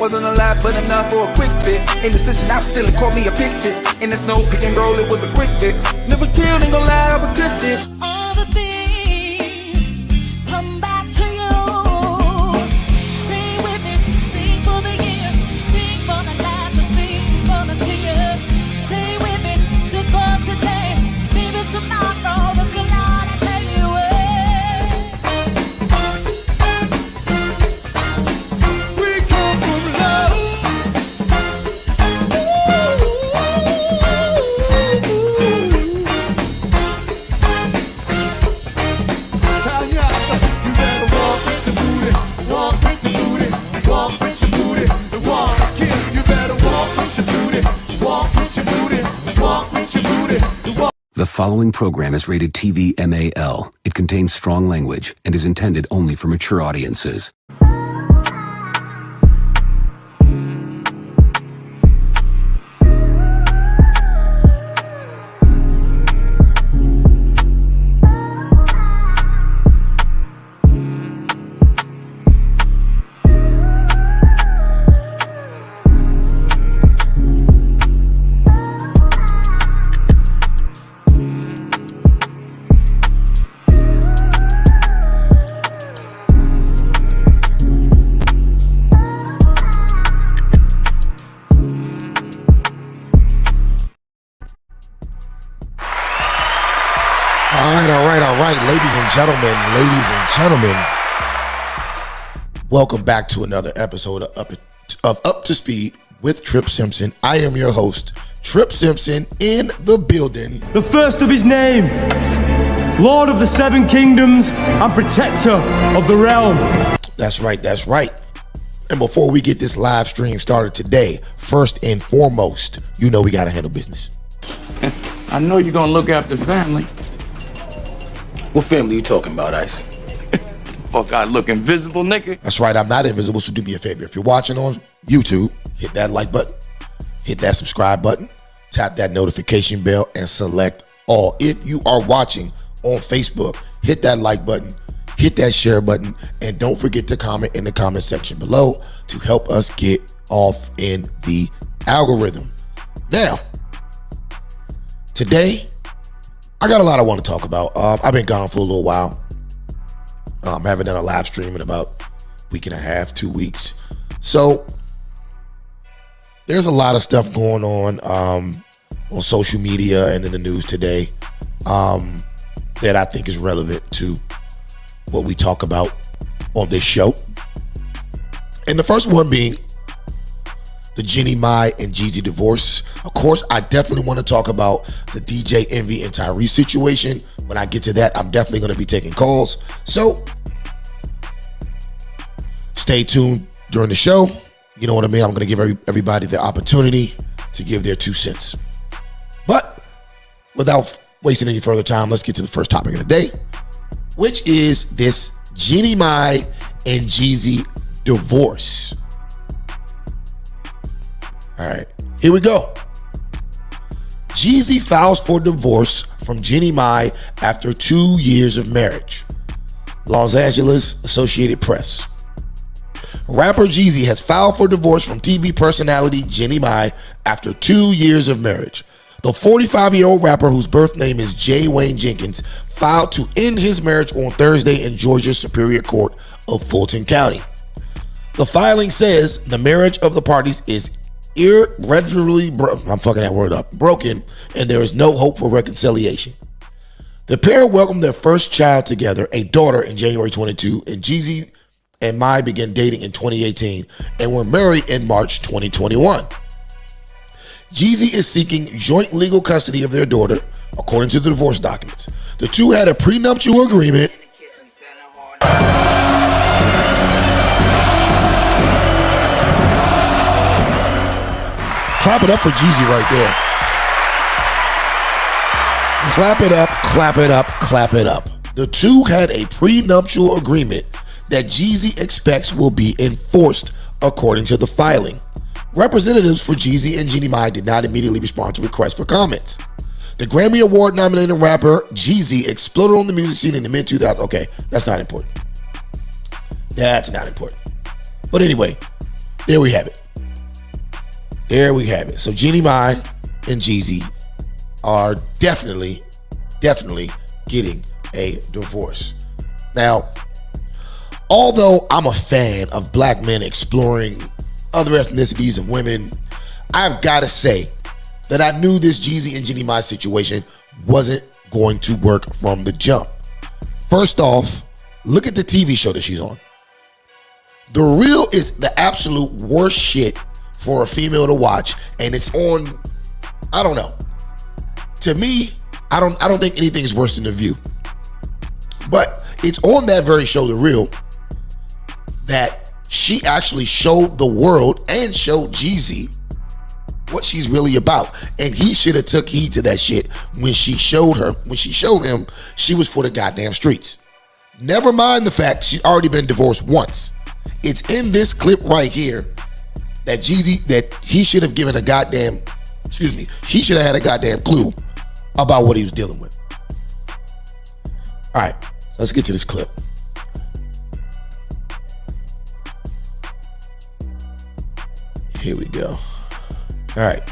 wasn't a lot, but enough for a quick fit. In the session, I was still caught me a picture. In the snow, pick and roll, it was a quick fix. Never killed, ain't gon' lie, I was tempted. All the things come back to you. Sing with me, sing for the year, sing for the laughter, sing for the tears. Sing with me, just for today, maybe tomorrow, look at all I tell you. The following program is rated TV MAL. It contains strong language and is intended only for mature audiences. All right, ladies and gentlemen, welcome back to another episode of Up to Speed with Tripp Simpson. I am your host, Tripp Simpson, in the building. The first of his name, Lord of the Seven Kingdoms and Protector of the Realm. That's right. And before we get this live stream started today, first and foremost, you know we gotta handle business. I know you're gonna look after family. What family you talking about, Ice? Fuck, I look invisible, nigga. That's right, I'm not invisible, so do me a favor. If you're watching on YouTube, hit that like button, hit that subscribe button, tap that notification bell, and select all. If you are watching on Facebook, hit that like button, hit that share button, and don't forget to comment in the comment section below to help us get off in the algorithm. Now, today, I got a lot I want to talk about. I've been gone for a little while. I haven't done a live stream in about a week and a half, 2 weeks. So there's a lot of stuff going on social media and in the news today that I think is relevant to what we talk about on this show. And the first one being the Jeannie Mai and Jeezy divorce. Of course, I definitely want to talk about the DJ Envy and Tyrese situation. When I get to that, I'm definitely going to be taking calls. So stay tuned during the show. You know what I mean? I'm going to give everybody the opportunity to give their 2 cents. But without wasting any further time, let's get to the first topic of the day, which is this Jeannie Mai and Jeezy divorce. All right, here we go. Jeezy files for divorce from Jeannie Mai after 2 years of marriage. Los Angeles Associated Press. Rapper Jeezy has filed for divorce from TV personality Jeannie Mai after 2 years of marriage. The 45-year-old rapper, whose birth name is Jay Wayne Jenkins, filed to end his marriage on Thursday in Georgia's Superior Court of Fulton County. The filing says the marriage of the parties is irretrievably broken, and there is no hope for reconciliation. The pair welcomed their first child together, a daughter, in January 22, and Jeezy and Mai began dating in 2018 and were married in March 2021. Jeezy is seeking joint legal custody of their daughter, according to the divorce documents. The two had a prenuptial agreement. Clap it up for Jeezy right there. Clap it up, clap it up, clap it up. The two had a prenuptial agreement that Jeezy expects will be enforced, according to the filing. Representatives for Jeezy and Jeannie Mai did not immediately respond to requests for comments. The Grammy Award nominated rapper Jeezy exploded on the music scene in the mid-2000s. Okay, that's not important. That's not important. But anyway, there we have it. There we have it. So Jeannie Mai and Jeezy are definitely getting a divorce. Now, although I'm a fan of black men exploring other ethnicities of women, I've got to say that I knew this Jeezy and Jeannie Mai situation wasn't going to work from the jump. First off, look at the TV show that she's on. The Real is the absolute worst shit for a female to watch, and it's on, I don't know. To me, I don't think anything is worse than The View. But it's on that very show, The Real, that she actually showed the world and showed Jeezy what she's really about. And he should have took heed to that shit when she showed him she was for the goddamn streets. Never mind the fact she's already been divorced once. It's in this clip right here that Jeezy, that he should have given he should have had a goddamn clue about what he was dealing with. All right, let's get to this clip. Here we go. All right.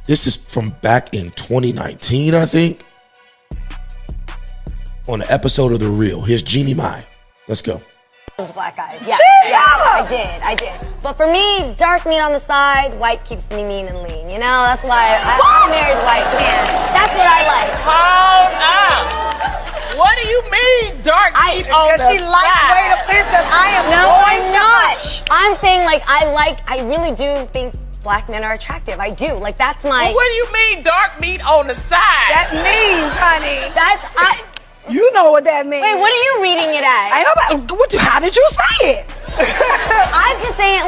This is from back in 2019, I think, on an episode of The Real. Here's Jeannie Mai. Let's go. Those black guys, yeah, I did. But for me, dark meat on the side, white keeps me mean and lean. You know, that's why I married white man. That's what I like. Hold up. What do you mean, dark meat on the side? She likes way to picture. I'm not. I'm saying I really do think black men are attractive. I do. Like that's my. Well, what do you mean, dark meat on the side? That means, honey. You know what that means. Wait, what are you reading it as? How did you say it? I'm just saying it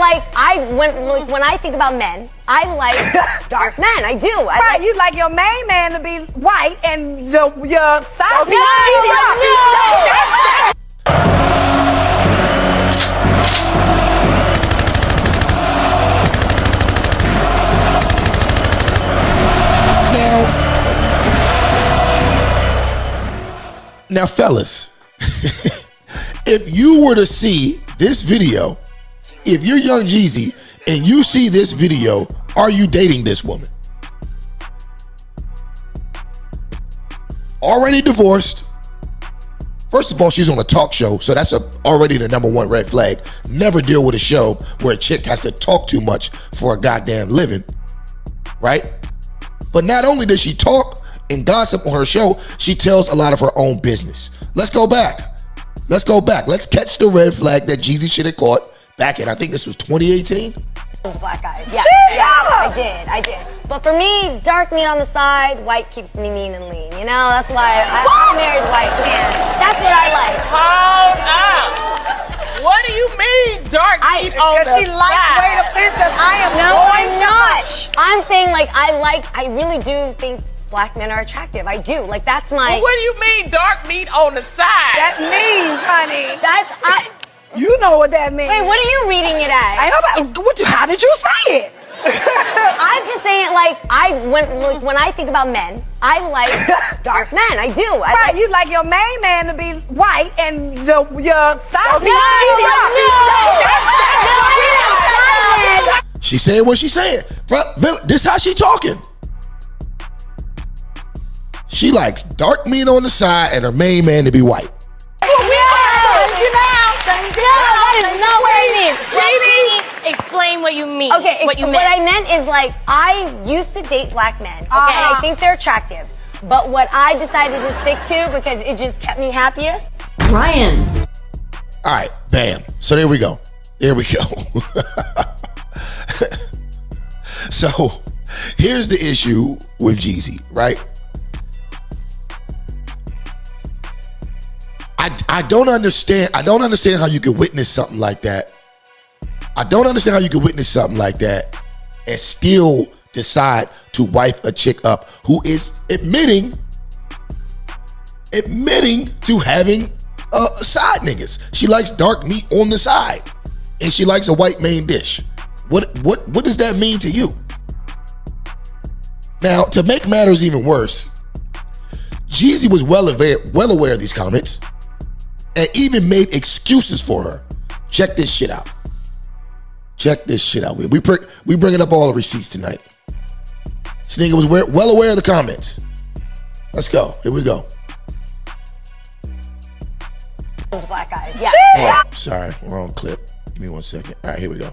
when I think about men, I like dark men. I do. You like your main man to be white and your side piece Now, fellas, if you were to see this video, if you're young Jeezy and you see this video, are you dating this woman? Already divorced. First of all, she's on a talk show, so that's already the #1 red flag. Never deal with a show where a chick has to talk too much for a goddamn living, right? But not only does she talk and gossip on her show, she tells a lot of her own business. Let's go back. Let's catch the red flag that Jeezy should have caught back in, I think this was 2018. Those black guys, yeah, I did. But for me, dark meat on the side, white keeps me mean and lean. You know, that's why I married white man. That's what I like. Hold up. What do you mean, dark meat on the side? She likes way to picture. I'm not. I'm saying I really do think black men are attractive. I do. Like that's my. Well, what do you mean, dark meat on the side? That means, honey. You know what that means. Wait, what are you reading it as? How did you say it? I'm just saying when I think about men, I like dark men. I do. You like your main man to be white and your side piece. She saying what she saying. This how she talking. She likes dark meat on the side and her main man to be white. That is not what I mean. Jamie, explain what you mean. Okay, what I meant is I used to date black men. Okay, and I think they're attractive. But what I decided to stick to because it just kept me happiest. Ryan. All right, bam. So there we go. So here's the issue with Jeezy, right? I don't understand how you could witness something like that. And still decide to wife a chick up who is admitting to having side niggas. She likes dark meat on the side and she likes a white main dish. What does that mean to you? Now, to make matters even worse, Jeezy was well aware of these comments and even made excuses for her. Check this shit out. Check this shit out. We bringing up all the receipts tonight. This nigga was well aware of the comments. Let's go. Here we go. Those black guys. Yeah. Oh, sorry, wrong clip. Give me 1 second. All right, here we go.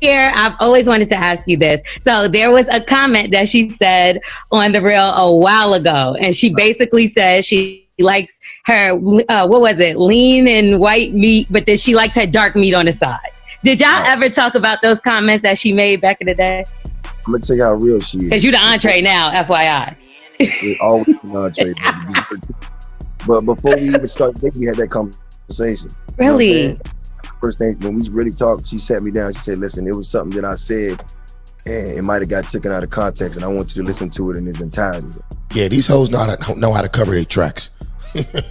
Here, I've always wanted to ask you this. So there was a comment that she said on The Real a while ago, and she basically said she likes her, what was it, lean and white meat, but then she likes her dark meat on the side. Did y'all ever talk about those comments that she made back in the day? I'm gonna tell you how real she is. Because you the entree now, FYI. It's always an entree. But before we even started dating, we had that conversation. Really? You know first thing, when we really talked, she sat me down. She said, listen, it was something that I said, and it might have got taken out of context, and I want you to listen to it in its entirety. Yeah, these hoes know how to cover their tracks.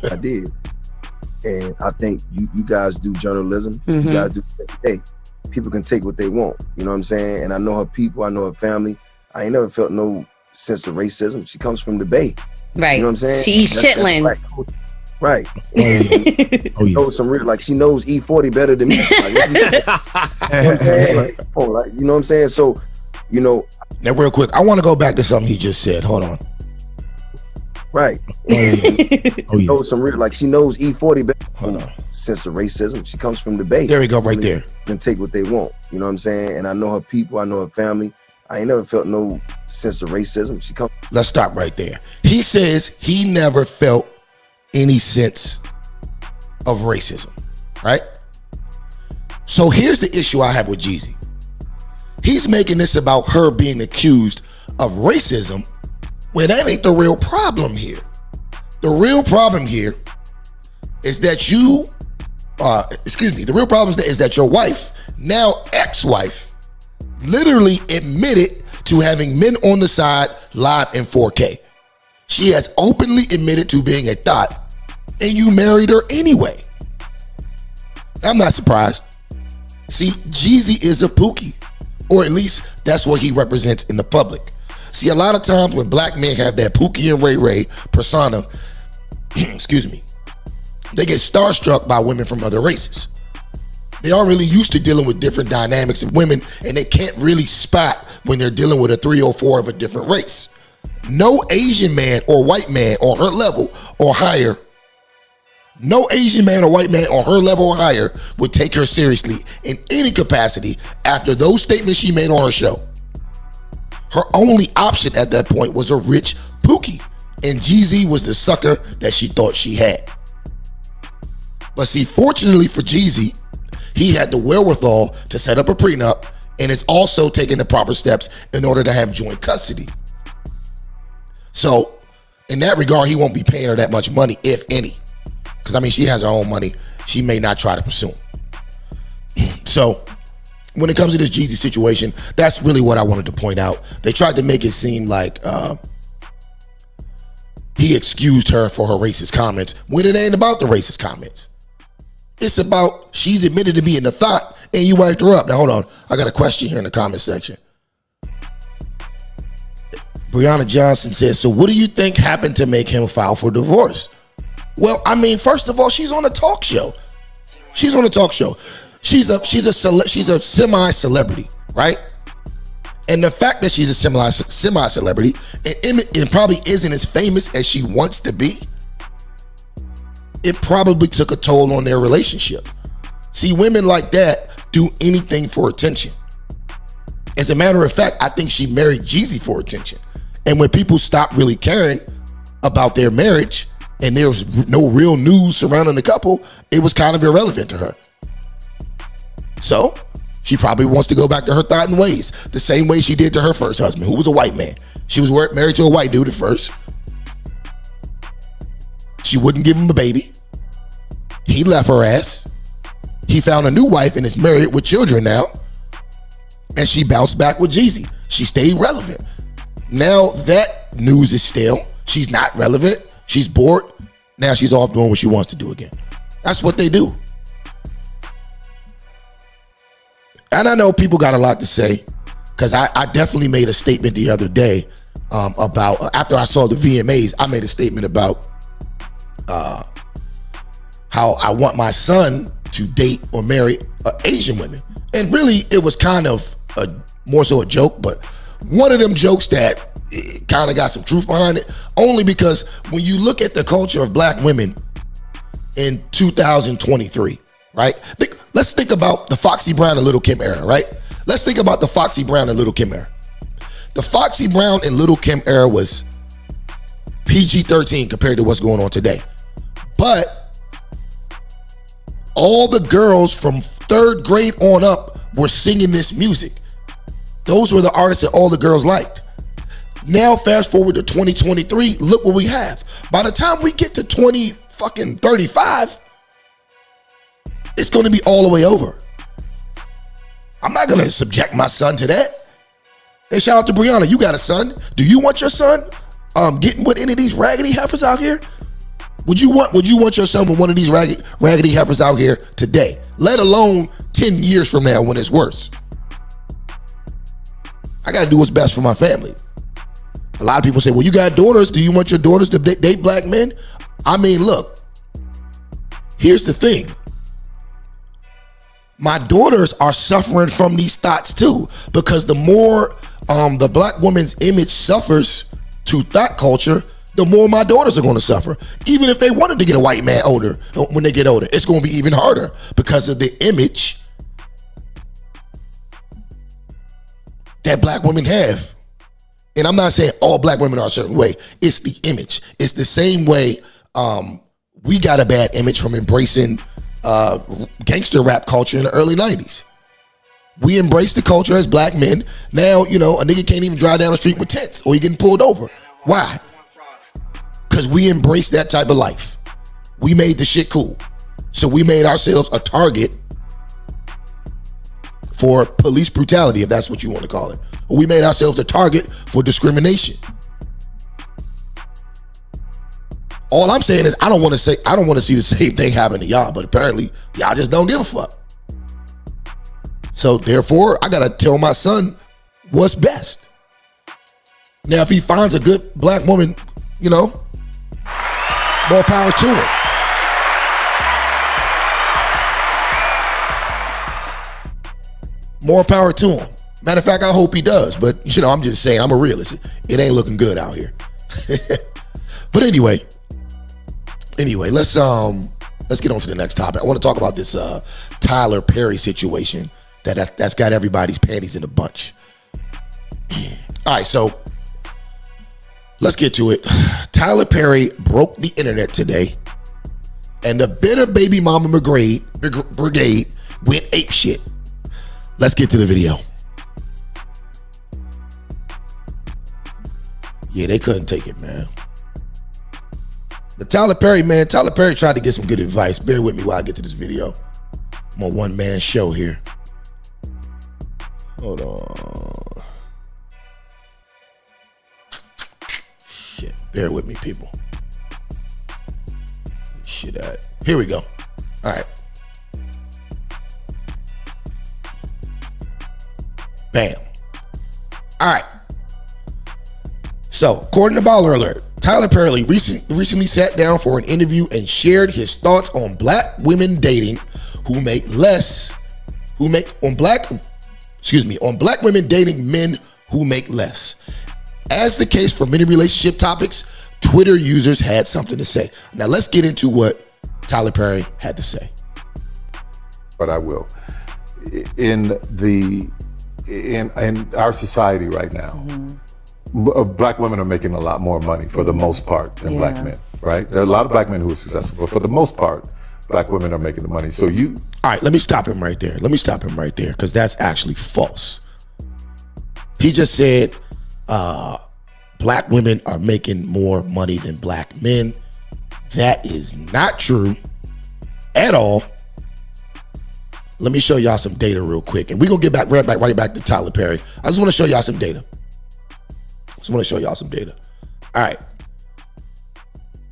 I did. And I think you guys do journalism. Mm-hmm. You guys do every day. People can take what they want. You know what I'm saying? And I know her people. I know her family. I ain't never felt no sense of racism. She comes from the Bay. Right. You know what I'm saying? She eats chitlins. Right. And knows some real, like she knows E40 better than me. Like, you know what I'm saying? So, you know. Now, real quick, I want to go back to something he just said. Hold on. Right. Knows some real, like she knows E40 better. Hold on. Sense of racism. She comes from the Bay. There we go, right there. And take what they want. You know what I'm saying? And I know her people. I know her family. I ain't never felt no sense of racism. She comes. Let's stop right there. He says he never felt any sense of racism, right? So here's the issue I have with Jeezy. He's making this about her being accused of racism when that ain't the real problem here. The real problem here is that the real problem is that your wife, now ex-wife, literally admitted to having men on the side live in 4K. She has openly admitted to being a thought, and you married her anyway. I'm not surprised. See, Jeezy is a pookie, or at least that's what he represents in the public. See, a lot of times when black men have that Pookie and Ray Ray persona, excuse me, they get starstruck by women from other races. They aren't really used to dealing with different dynamics of women, and they can't really spot when they're dealing with a 3 or 4 of a different race. No Asian man or white man on her level or higher, no Asian man or white man on her level or higher would take her seriously in any capacity after those statements she made on her show. Her only option at that point was a rich Pookie, and Jeezy was the sucker that she thought she had. But see, fortunately for Jeezy, he had the wherewithal to set up a prenup and is also taking the proper steps in order to have joint custody. So in that regard, he won't be paying her that much money, if any. Because I mean, she has her own money. She may not try to pursue him. So when it comes to this Jeezy situation, that's really what I wanted to point out. They tried to make it seem like he excused her for her racist comments when it ain't about the racist comments. It's about she's admitted to being a thought and you wiped her up. Now, hold on. I got a question here in the comment section. Brianna Johnson says, so what do you think happened to make him file for divorce? Well, I mean, first of all, she's on a talk show. She's on a talk show. She's a semi-celebrity, right? And the fact that she's a semi-celebrity and probably isn't as famous as she wants to be, it probably took a toll on their relationship. See, women like that do anything for attention. As a matter of fact, I think she married Jeezy for attention. And when people stopped really caring about their marriage and there was no real news surrounding the couple, it was kind of irrelevant to her. So she probably wants to go back to her thought and ways, the same way she did to her first husband, who was a white man. She was married to a white dude at first. She wouldn't give him a baby. He left her ass. He found a new wife and is married with children now. And she bounced back with Jeezy. She stayed relevant. Now that news is stale. She's not relevant. She's bored. Now she's off doing what she wants to do again. That's what they do. And I know people got a lot to say, because I definitely made a statement the other day about, after I saw the VMAs, I made a statement about how I want my son to date or marry Asian women. And really, it was kind of more so a joke, but one of them jokes that kind of got some truth behind it, only because when you look at the culture of black women in 2023, right? Let's think about the Foxy Brown and Little Kim era, right? Let's think about the Foxy Brown and Little Kim era. The Foxy Brown and Little Kim era was PG-13 compared to what's going on today. But all the girls from 3rd grade on up were singing this music. Those were the artists that all the girls liked. Now fast forward to 2023, look what we have. By the time we get to 35, it's going to be all the way over. I'm not going to subject my son to that. And shout out to Brianna, you got a son. Do you want your son getting with any of these raggedy heifers out here? Would you want your son with one of these raggedy heifers out here today? Let alone 10 years from now when it's worse. I got to do what's best for my family. A lot of people say, well, you got daughters. Do you want your daughters to date black men? I mean, look, here's the thing. My daughters are suffering from these thoughts too, because the more the black woman's image suffers to thought culture, the more my daughters are going to suffer. Even if they wanted to get a white man when they get older, it's going to be even harder because of the image that black women have. And I'm not saying all black women are a certain way. It's the image. It's the same way we got a bad image from embracing gangster rap culture in the early 90s. We embraced the culture as black men. Now, a nigga can't even drive down the street with tents or he getting pulled over. Why? Because we embraced that type of life. We made the shit cool. So we made ourselves a target for police brutality, if that's what you want to call it. Or we made ourselves a target for discrimination. All I'm saying is I don't want to see the same thing happen to y'all, but apparently y'all just don't give a fuck. So therefore, I gotta tell my son what's best. Now, if he finds a good black woman, more power to him. More power to him. Matter of fact, I hope he does. But I'm just saying, I'm a realist. It ain't looking good out here. But anyway, let's get on to the next topic. I want to talk about this Tyler Perry situation that's got everybody's panties in a bunch. All right, so let's get to it. Tyler Perry broke the internet today, and the bitter baby mama brigade went ape shit. Let's get to the video. Yeah, they couldn't take it, man. The Tyler Perry tried to get some good advice. Bear with me while I get to this video. I'm on one-man show here. Hold on. Shit, bear with me, people. Shit, here we go. All right. Bam. All right. So, according to Baller Alert, Tyler Perry recently sat down for an interview and shared his thoughts on black women dating on black women dating men who make less. As the case for many relationship topics, Twitter users had something to say. Now let's get into what Tyler Perry had to say. But I will. In our society right now, black women are making a lot more money for the most part than black men, right? There are a lot of black men who are successful, but for the most part, black women are making the money. So all right, let me stop him right there. Because that's actually false. He just said black women are making more money than black men. That is not true at all. Let me show y'all some data real quick, and we're gonna get right back to Tyler Perry. I just want to show y'all some data. All right,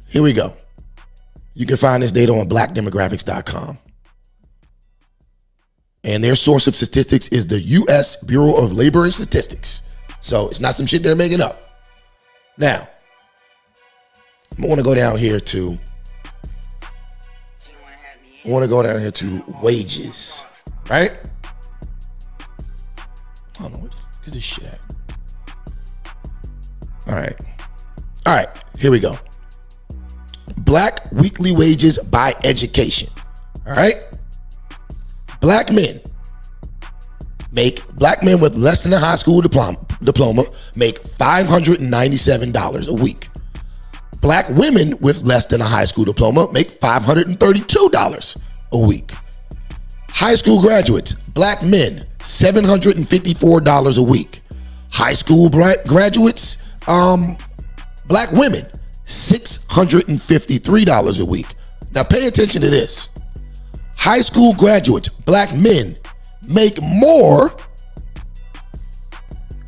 here we go. You can find this data on blackdemographics.com. And their source of statistics is the U.S. Bureau of Labor and Statistics. So it's not some shit they're making up. Now, I want to go down here to wages, right? I don't know what is this shit at. All right, here we go. Black weekly wages by education. All right, black men with less than a high school diploma make $597 a week. Black women with less than a high school diploma make $532 a week. High school graduates, black men, $754 a week. High school graduates, black women, $653 a week. Now pay attention to this. High school graduates, black men, make more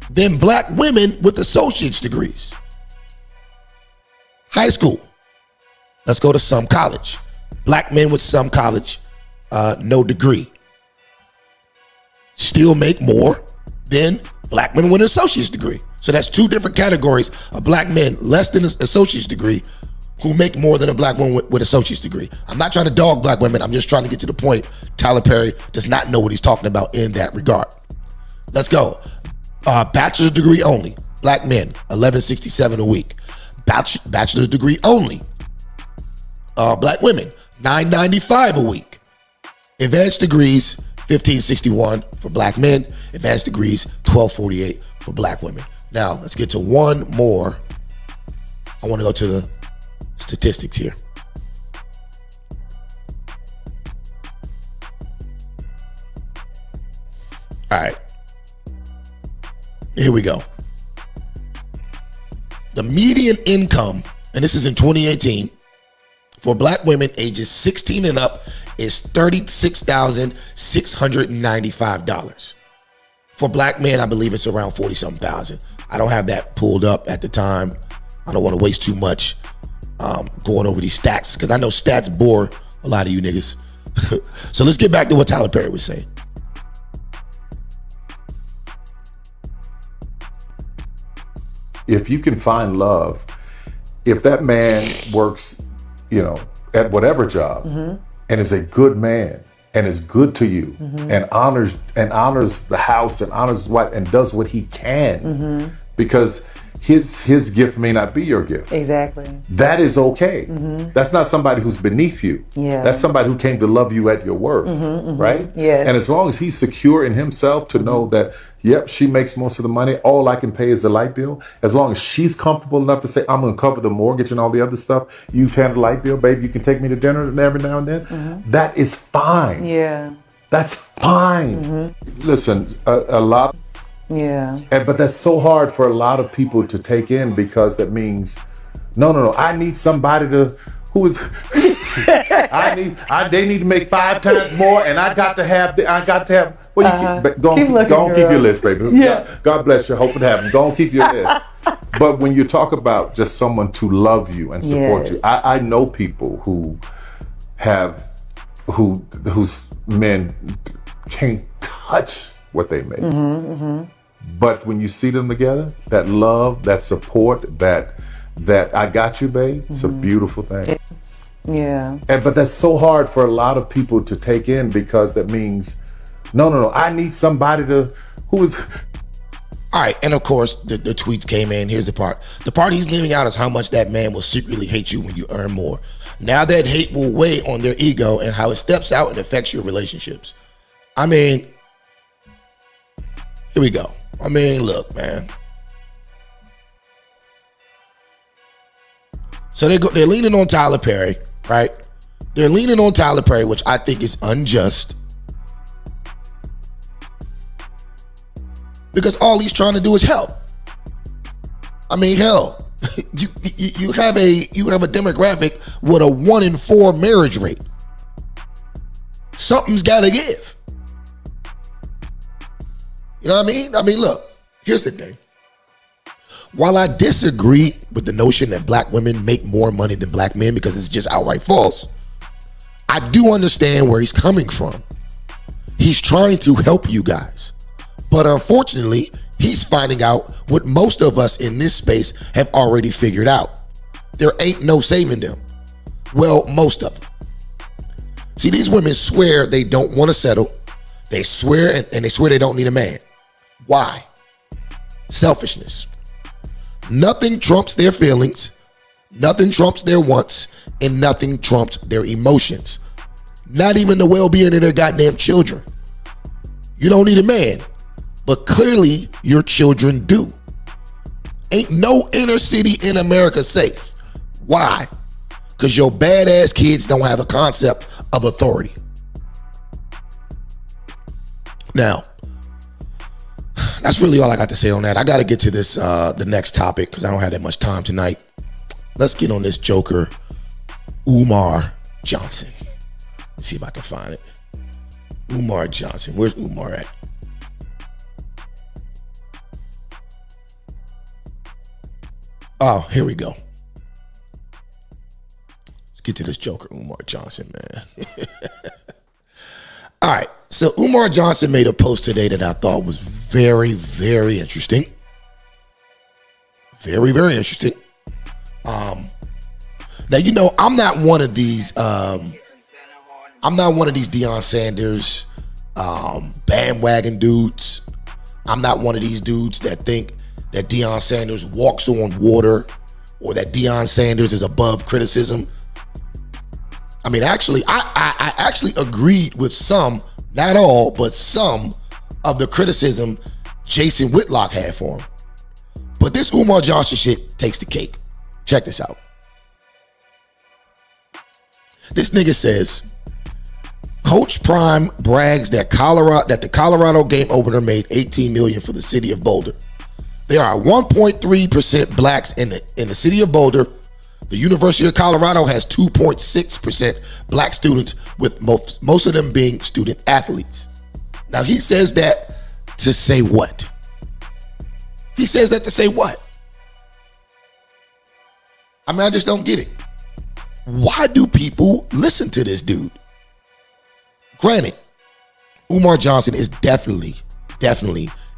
than black women with associate's degrees. High school. Let's go to some college. Black men with some college, no degree, still make more than black men with an associate's degree. So that's two different categories of black men less than an associate's degree who make more than a black woman with associate's degree. I'm not trying to dog black women. I'm just trying to get to the point. Tyler Perry does not know what he's talking about in that regard. Let's go. Bachelor's degree only. Black men, $11.67 a week. Bachelor's degree only. Black women, $9.95 a week. Advanced degrees, $15.61 for black men. Advanced degrees, $12.48 for black women. Now, let's get to one more. I want to go to the statistics here. All right. Here we go. The median income, and this is in 2018, for black women ages 16 and up is $36,695. For black men, I believe it's around 40-something thousand. I don't have that pulled up at the time. I don't want to waste too much going over these stats because I know stats bore a lot of you niggas. So let's get back to what Tyler Perry was saying. If you can find love, if that man works, at whatever job and is a good man and is good to you and honors the house and honors his wife and does what he can because his gift may not be your gift. Exactly. That is okay. That's not somebody who's beneath you. Yeah. That's somebody who came to love you at your worth, right? Yes. And as long as he's secure in himself to know that, yep, she makes most of the money, all I can pay is the light bill. As long as she's comfortable enough to say, I'm going to cover the mortgage and all the other stuff, you've had the light bill, babe, you can take me to dinner every now and then. That is fine. Yeah. That's fine. Listen, a lot. Yeah. But that's so hard for a lot of people to take in because that means, no, I need somebody to, who is, they need to make 5 times more and I got to have, well, go on, keep your list, baby. Yeah. God bless you, hope it happens. Go on, keep your list. But when you talk about just someone to love you and support you, I know people who whose men can't touch what they make. But when you see them together, that love, that support, that I got you, babe, it's a beautiful thing. Yeah. But that's so hard for a lot of people to take in because that means, no, I need somebody to, who is. All right, and of course, the tweets came in. Here's the part. The part he's leaving out is how much that man will secretly hate you when you earn more. Now that hate will weigh on their ego and how it steps out and affects your relationships. I mean, here we go. I mean, look, man. So they're leaning on Tyler Perry, right? They're leaning on Tyler Perry, which I think is unjust. Because all he's trying to do is help. I mean, hell, you have a demographic with a 1 in 4 marriage rate. Something's got to give. You know what I mean? I mean, look, here's the thing. While I disagree with the notion that black women make more money than black men because it's just outright false, I do understand where he's coming from. He's trying to help you guys. But unfortunately, he's finding out what most of us in this space have already figured out. There ain't no saving them. Well, most of them. See, these women swear they don't want to settle. They swear and they swear they don't need a man. Why? Selfishness. Nothing trumps their feelings, nothing trumps their wants, and nothing trumps their emotions. Not even the well-being of their goddamn children. You don't need a man, but clearly your children do. Ain't no inner city in America safe. Why? Because your badass kids don't have a concept of authority. Now, that's really all I got to say on that. I got to get to this, the next topic, because I don't have that much time tonight. Let's get on this joker, Umar Johnson. Let's see if I can find it. Umar Johnson. Where's Umar at? Oh, here we go. Let's get to this joker, Umar Johnson, man. All right. So Umar Johnson made a post today that I thought was very, very interesting. Very, very interesting. Now, you know, I'm not one of these Deion Sanders bandwagon dudes. I'm not one of these dudes that think that Deion Sanders walks on water or that Deion Sanders is above criticism. I mean, actually, I actually agreed with some, not all, but some of the criticism Jason Whitlock had for him. But this Umar Johnson shit takes the cake. Check this out. This nigga says, Coach Prime brags that the Colorado game opener made $18 million for the city of Boulder. There are 1.3% blacks in the city of Boulder. The University of Colorado has 2.6% black students, with most of them being student athletes. Now, he says that to say what? He says that to say what? I mean, I just don't get it. Why do people listen to this dude? Granted, Umar Johnson is definitely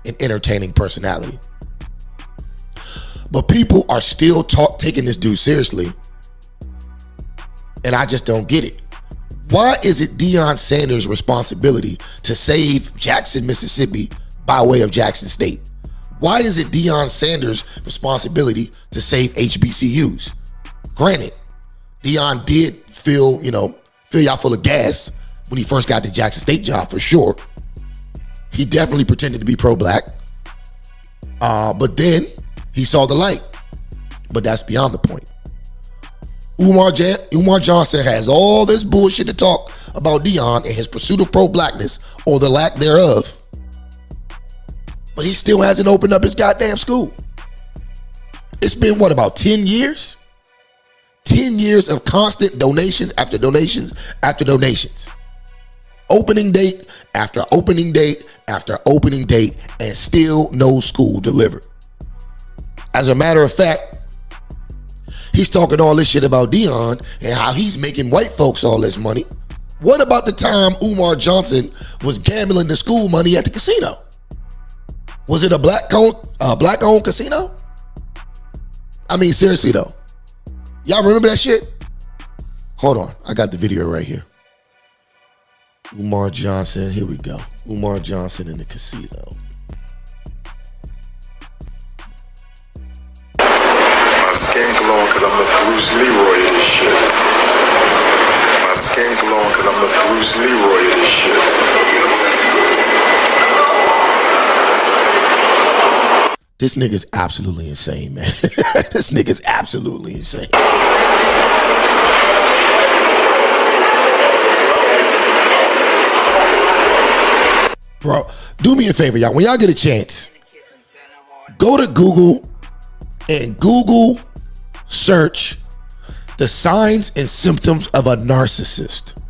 an entertaining personality. But people are still taking this dude seriously. And I just don't get it. Why is it Deion Sanders' responsibility to save Jackson, Mississippi by way of Jackson State? Why is it Deion Sanders' responsibility to save HBCUs? Granted, Deion did fill y'all full of gas when he first got the Jackson State job, for sure. He definitely pretended to be pro-black. But then he saw the light. But that's beyond the point. Umar Johnson has all this bullshit to talk about Deion and his pursuit of pro-blackness, or the lack thereof. But he still hasn't opened up his goddamn school. It's been, what, about 10 years? 10 years of constant donations after donations after donations. Opening date after opening date after opening date, and still no school delivered. As a matter of fact, he's talking all this shit about Deion and how he's making white folks all this money. What about the time Umar Johnson was gambling the school money at the casino? Was it a black-owned casino? I mean, seriously though. Y'all remember that shit? Hold on, I got the video right here. Umar Johnson, here we go. Umar Johnson in the casino. My skin glowing because I'm the Bruce Leroy of this shit. My skin glowing because I'm the Bruce Leroy of this shit. This nigga's absolutely insane, man. This nigga's absolutely insane. Bro, do me a favor, y'all. When y'all get a chance, go to Google and Google search the signs and symptoms of a narcissist.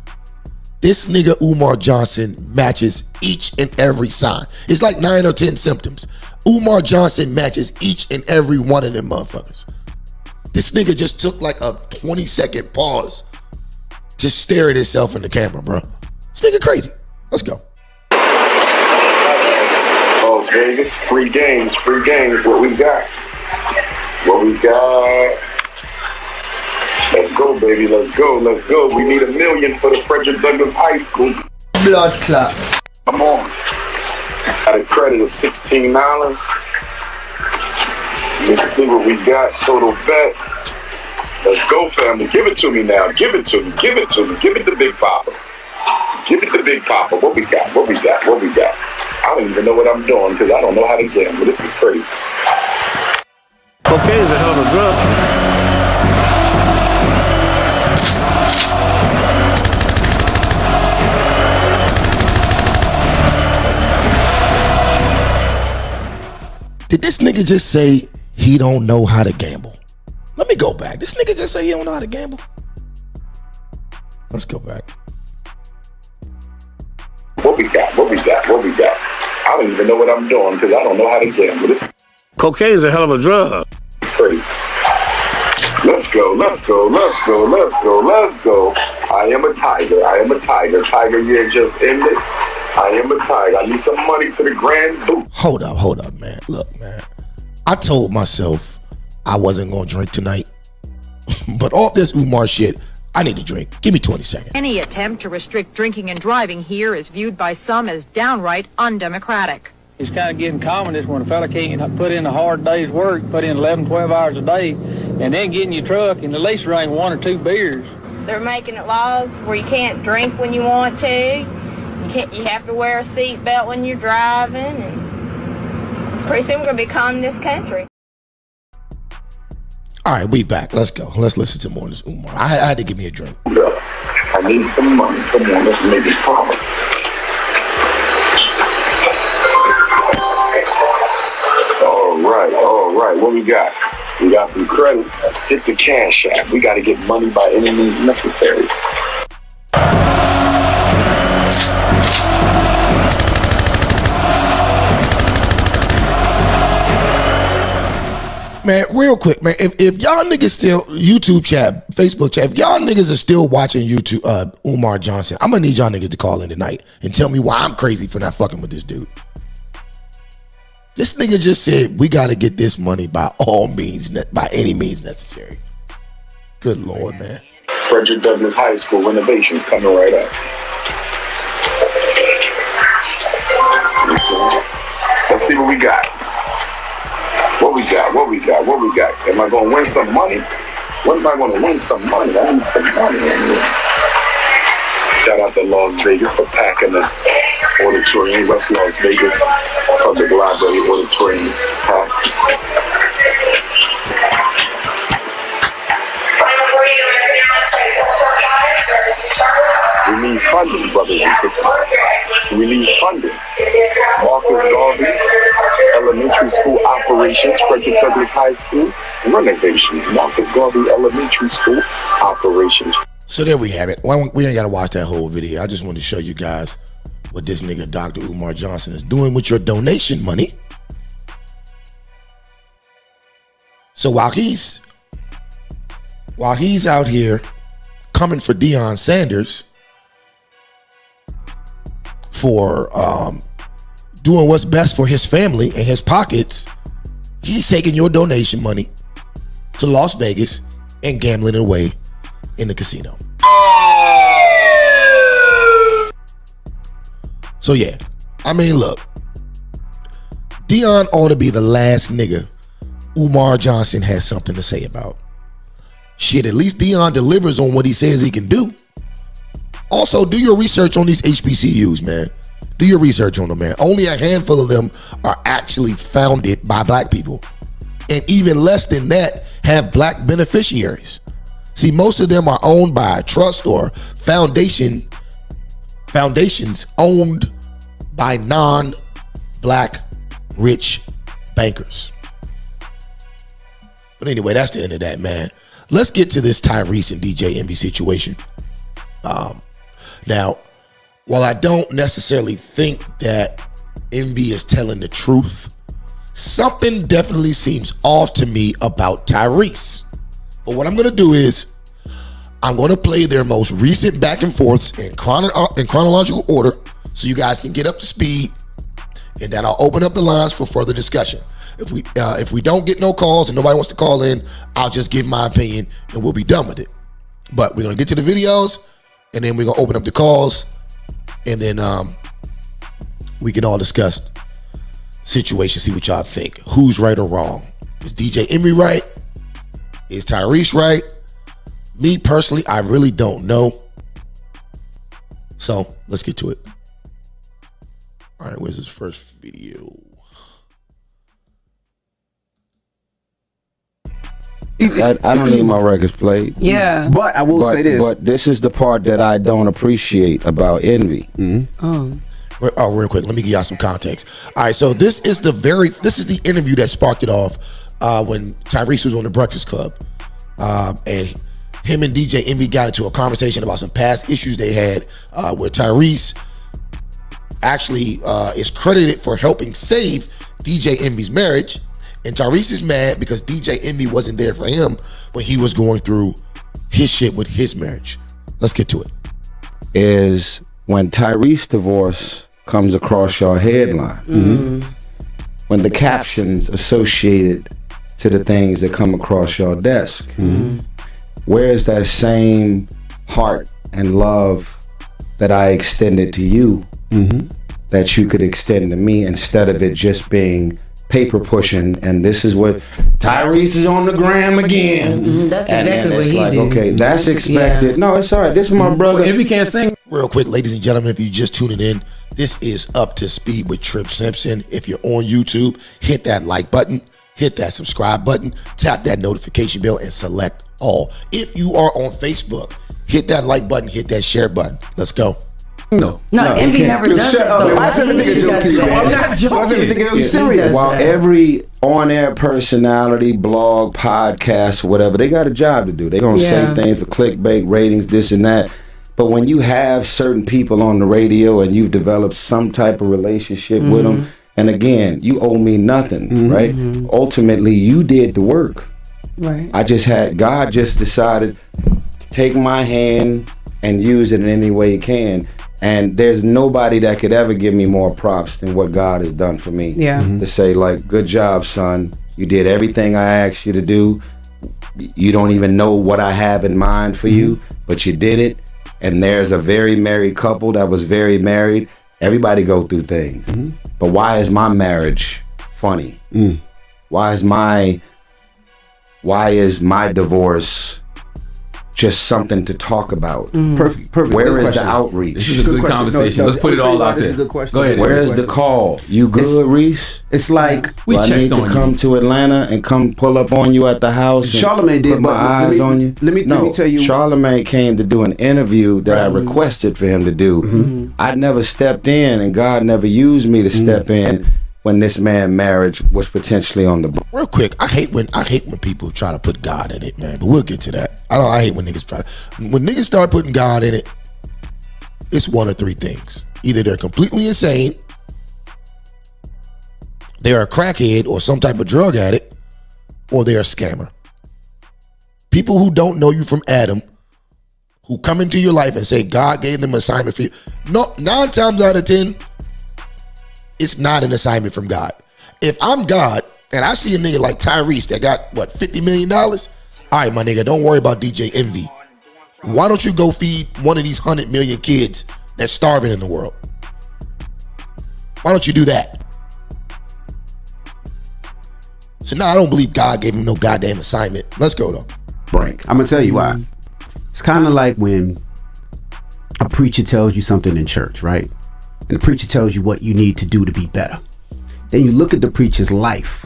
This nigga Umar Johnson matches each and every sign. It's like 9 or 10 symptoms. Umar Johnson matches each and every one of them motherfuckers. This nigga just took like a 20-second pause to stare at himself in the camera, bro. This nigga crazy. Let's go. Oh, Vegas, free games. What we got? Let's go, baby. Let's go. We need $1 million for the Frederick Douglass High School. Blood clot. Come on. Got a credit of $16. Let's see what we got. Total bet. Let's go, family. Give it to me now. Give it to me. Give it to me. Give it to Big Papa. Give it to Big Papa. What we got? What we got? What we got? I don't even know what I'm doing because I don't know how to gamble. This is crazy. Cocaine is a hell of a drug. Did this nigga just say he don't know how to gamble? Let me go back. This nigga just say he don't know how to gamble? Let's go back. What we got? What we got? What we got? I don't even know what I'm doing because I don't know how to gamble. This Cocaine is a hell of a drug. is crazy. Let's go. Let's go. Let's go. Let's go. Let's go. I am a tiger. I am a tiger. Tiger year just ended. I am a tiger. I need some money to the grand boot. Hold up, man. Look, man. I told myself I wasn't going to drink tonight. But all this Umar shit, I need to drink. Give me 20 seconds. Any attempt to restrict drinking and driving here is viewed by some as downright undemocratic. It's kind of getting common is when a fella can't put in a hard day's work, put in 11, 12 hours a day, and then get in your truck and at least drink 1 or 2 beers. They're making it laws where you can't drink when you want to. You have to wear a seatbelt when you're driving, and pretty soon we're going to be communist country. All right, we back. Let's go. Let's listen to more of this Umar. I had to give me a drink. I need some money. Come on, let's make it proper. All right. What we got? We got some credits. Hit the cash app. We got to get money by any means necessary. Man, real quick, man. If y'all niggas still YouTube chat, Facebook chat, if y'all niggas are still watching YouTube, Umar Johnson, I'm gonna need y'all niggas to call in tonight and tell me why I'm crazy for not fucking with this dude. This nigga just said we gotta get this money by all means, by any means necessary. Good Lord, man. Frederick Douglass High School renovations coming right up. Let's see what we got. What we got? What we got? What we got? Am I going to win some money? When am I going to win some money? I need some money. Shout out to Las Vegas for packing the auditorium. West Las Vegas Public Library Auditorium pack. We need funding, brothers and sisters. We need funding. Marcus Garvey, Elementary School operations, Frederick Douglass High School renovations. Marcus Garvey Elementary School operations. So there we have it. We ain't got to watch that whole video. I just wanted to show you guys what this nigga Dr. Umar Johnson is doing with your donation money. So while he's out here coming for Deion Sanders for doing what's best for his family and his pockets, he's taking your donation money to Las Vegas and gambling it away in the casino. So yeah, I mean, look, Deion ought to be the last nigga Umar Johnson has something to say about. Shit, at least Deion delivers on what he says he can do. Also, do your research on these HBCUs, man. Do your research on them, man. Only a handful of them are actually founded by black people. And even less than that have black beneficiaries. See, most of them are owned by a trust or foundations owned by non-black rich bankers. But anyway, that's the end of that, man. Let's get to this Tyrese and DJ Envy situation. Now, while I don't necessarily think that Envy is telling the truth, something definitely seems off to me about Tyrese. But what I'm going to do is I'm going to play their most recent back and forths in chronological order so you guys can get up to speed, and then I'll open up the lines for further discussion. If we don't get no calls and nobody wants to call in, I'll just give my opinion and we'll be done with it. But we're going to get to the videos, and then we're going to open up the calls, and then we can all discuss situation, see what y'all think. Who's right or wrong? Is DJ Envy right? Is Tyrese right? Me personally, I really don't know. So let's get to it. All right, where's his first video? I don't need my records played. Yeah. But I will say this. But this is the part that I don't appreciate about Envy. Real quick, let me give y'all some context. All right, so this is the interview that sparked it off when Tyrese was on the Breakfast Club. And him and DJ Envy got into a conversation about some past issues they had where Tyrese actually is credited for helping save DJ Envy's marriage. And Tyrese is mad because DJ Envy wasn't there for him when he was going through his shit with his marriage. Let's get to it. Is when Tyrese divorce comes across your headline, when the captions associated to the things that come across your desk, where's that same heart and love that I extended to you that you could extend to me, instead of it just being paper pushing, and this is what Tyrese is on the gram again. That's and exactly it's what he like, did. okay, that's expected. No, it's all right. This is my brother. If you can't sing. Real quick, ladies and gentlemen, if you just tuning in, this is Up to Speed with Tripp Simpson. If you're on YouTube, hit that like button, hit that subscribe button, tap that notification bell, and select all. If you are on Facebook, hit that like button, hit that share button. Let's go. No, Envy never does it though. Why does everything joke to you? I'm not joking. Serious. While every on-air personality, blog, podcast, whatever, they got a job to do. They're going to say things for clickbait, ratings, this and that. But when you have certain people on the radio and you've developed some type of relationship with them, and again, you owe me nothing, right? Ultimately, you did the work. Right. God just decided to take my hand and use it in any way he can. And there's nobody that could ever give me more props than what God has done for me. Yeah. To say, like, good job, son. You did everything I asked you to do. You don't even know what I have in mind for you, but you did it. And there's a very married couple that was very married. Everybody go through things. But why is my marriage funny? Why is my divorce just something to talk about? Perfect. Where is the outreach? This is a good conversation. Let's put it all out there. This is a good question. Go ahead. Where is the call? You good, Reese? It's like I need to come to Atlanta and come pull up on you at the house. Charlamagne did, put my eyes on you. Let me tell you. Charlamagne came to do an interview that I requested for him to do. I never stepped in, and God never used me to step in when this man's marriage was potentially on the. Real quick, I hate when people try to put God in it, man. But we'll get to that. I hate when niggas try. When niggas start putting God in it, it's one of three things: either they're completely insane, they're a crackhead or some type of drug addict, or they're a scammer. People who don't know you from Adam, who come into your life and say God gave them an assignment for you. No, 9 times out of 10. It's not an assignment from God. If I'm God and I see a nigga like Tyrese that got, $50 million? All right, my nigga, don't worry about DJ Envy. Why don't you go feed one of these 100 million kids that's starving in the world? Why don't you do that? So now I don't believe God gave him no goddamn assignment. Let's go though. Frank, I'm gonna tell you why. It's kind of like when a preacher tells you something in church, right? And the preacher tells you what you need to do to be better. Then you look at the preacher's life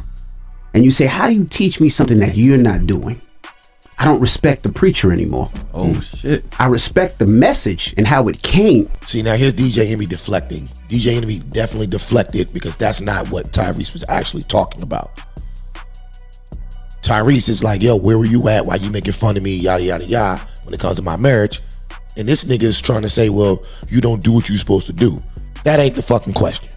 and you say, how do you teach me something that you're not doing? I don't respect the preacher anymore. Oh, shit. I respect the message and how it came. See, now here's DJ Envy deflecting. DJ Envy definitely deflected because that's not what Tyrese was actually talking about. Tyrese is like, yo, where were you at? Why you making fun of me? Yada, yada, yada, when it comes to my marriage. And this nigga is trying to say, well, you don't do what you're supposed to do. That ain't the fucking question.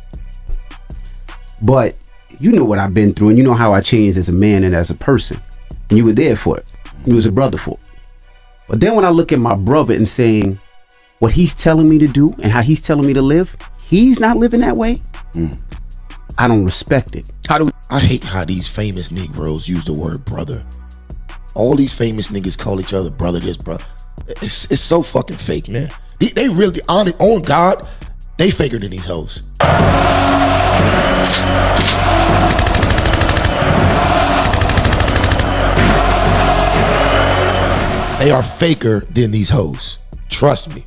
But you know what I've been through, and you know how I changed as a man and as a person. And you were there for it. You was a brother for it. But then when I look at my brother and saying what he's telling me to do and how he's telling me to live, he's not living that way. I don't respect it. I hate how these famous Negroes use the word brother. All these famous niggas call each other brother, this brother. It's so fucking fake, man. They really, on God, they faker than these hoes. They are faker than these hoes. Trust me.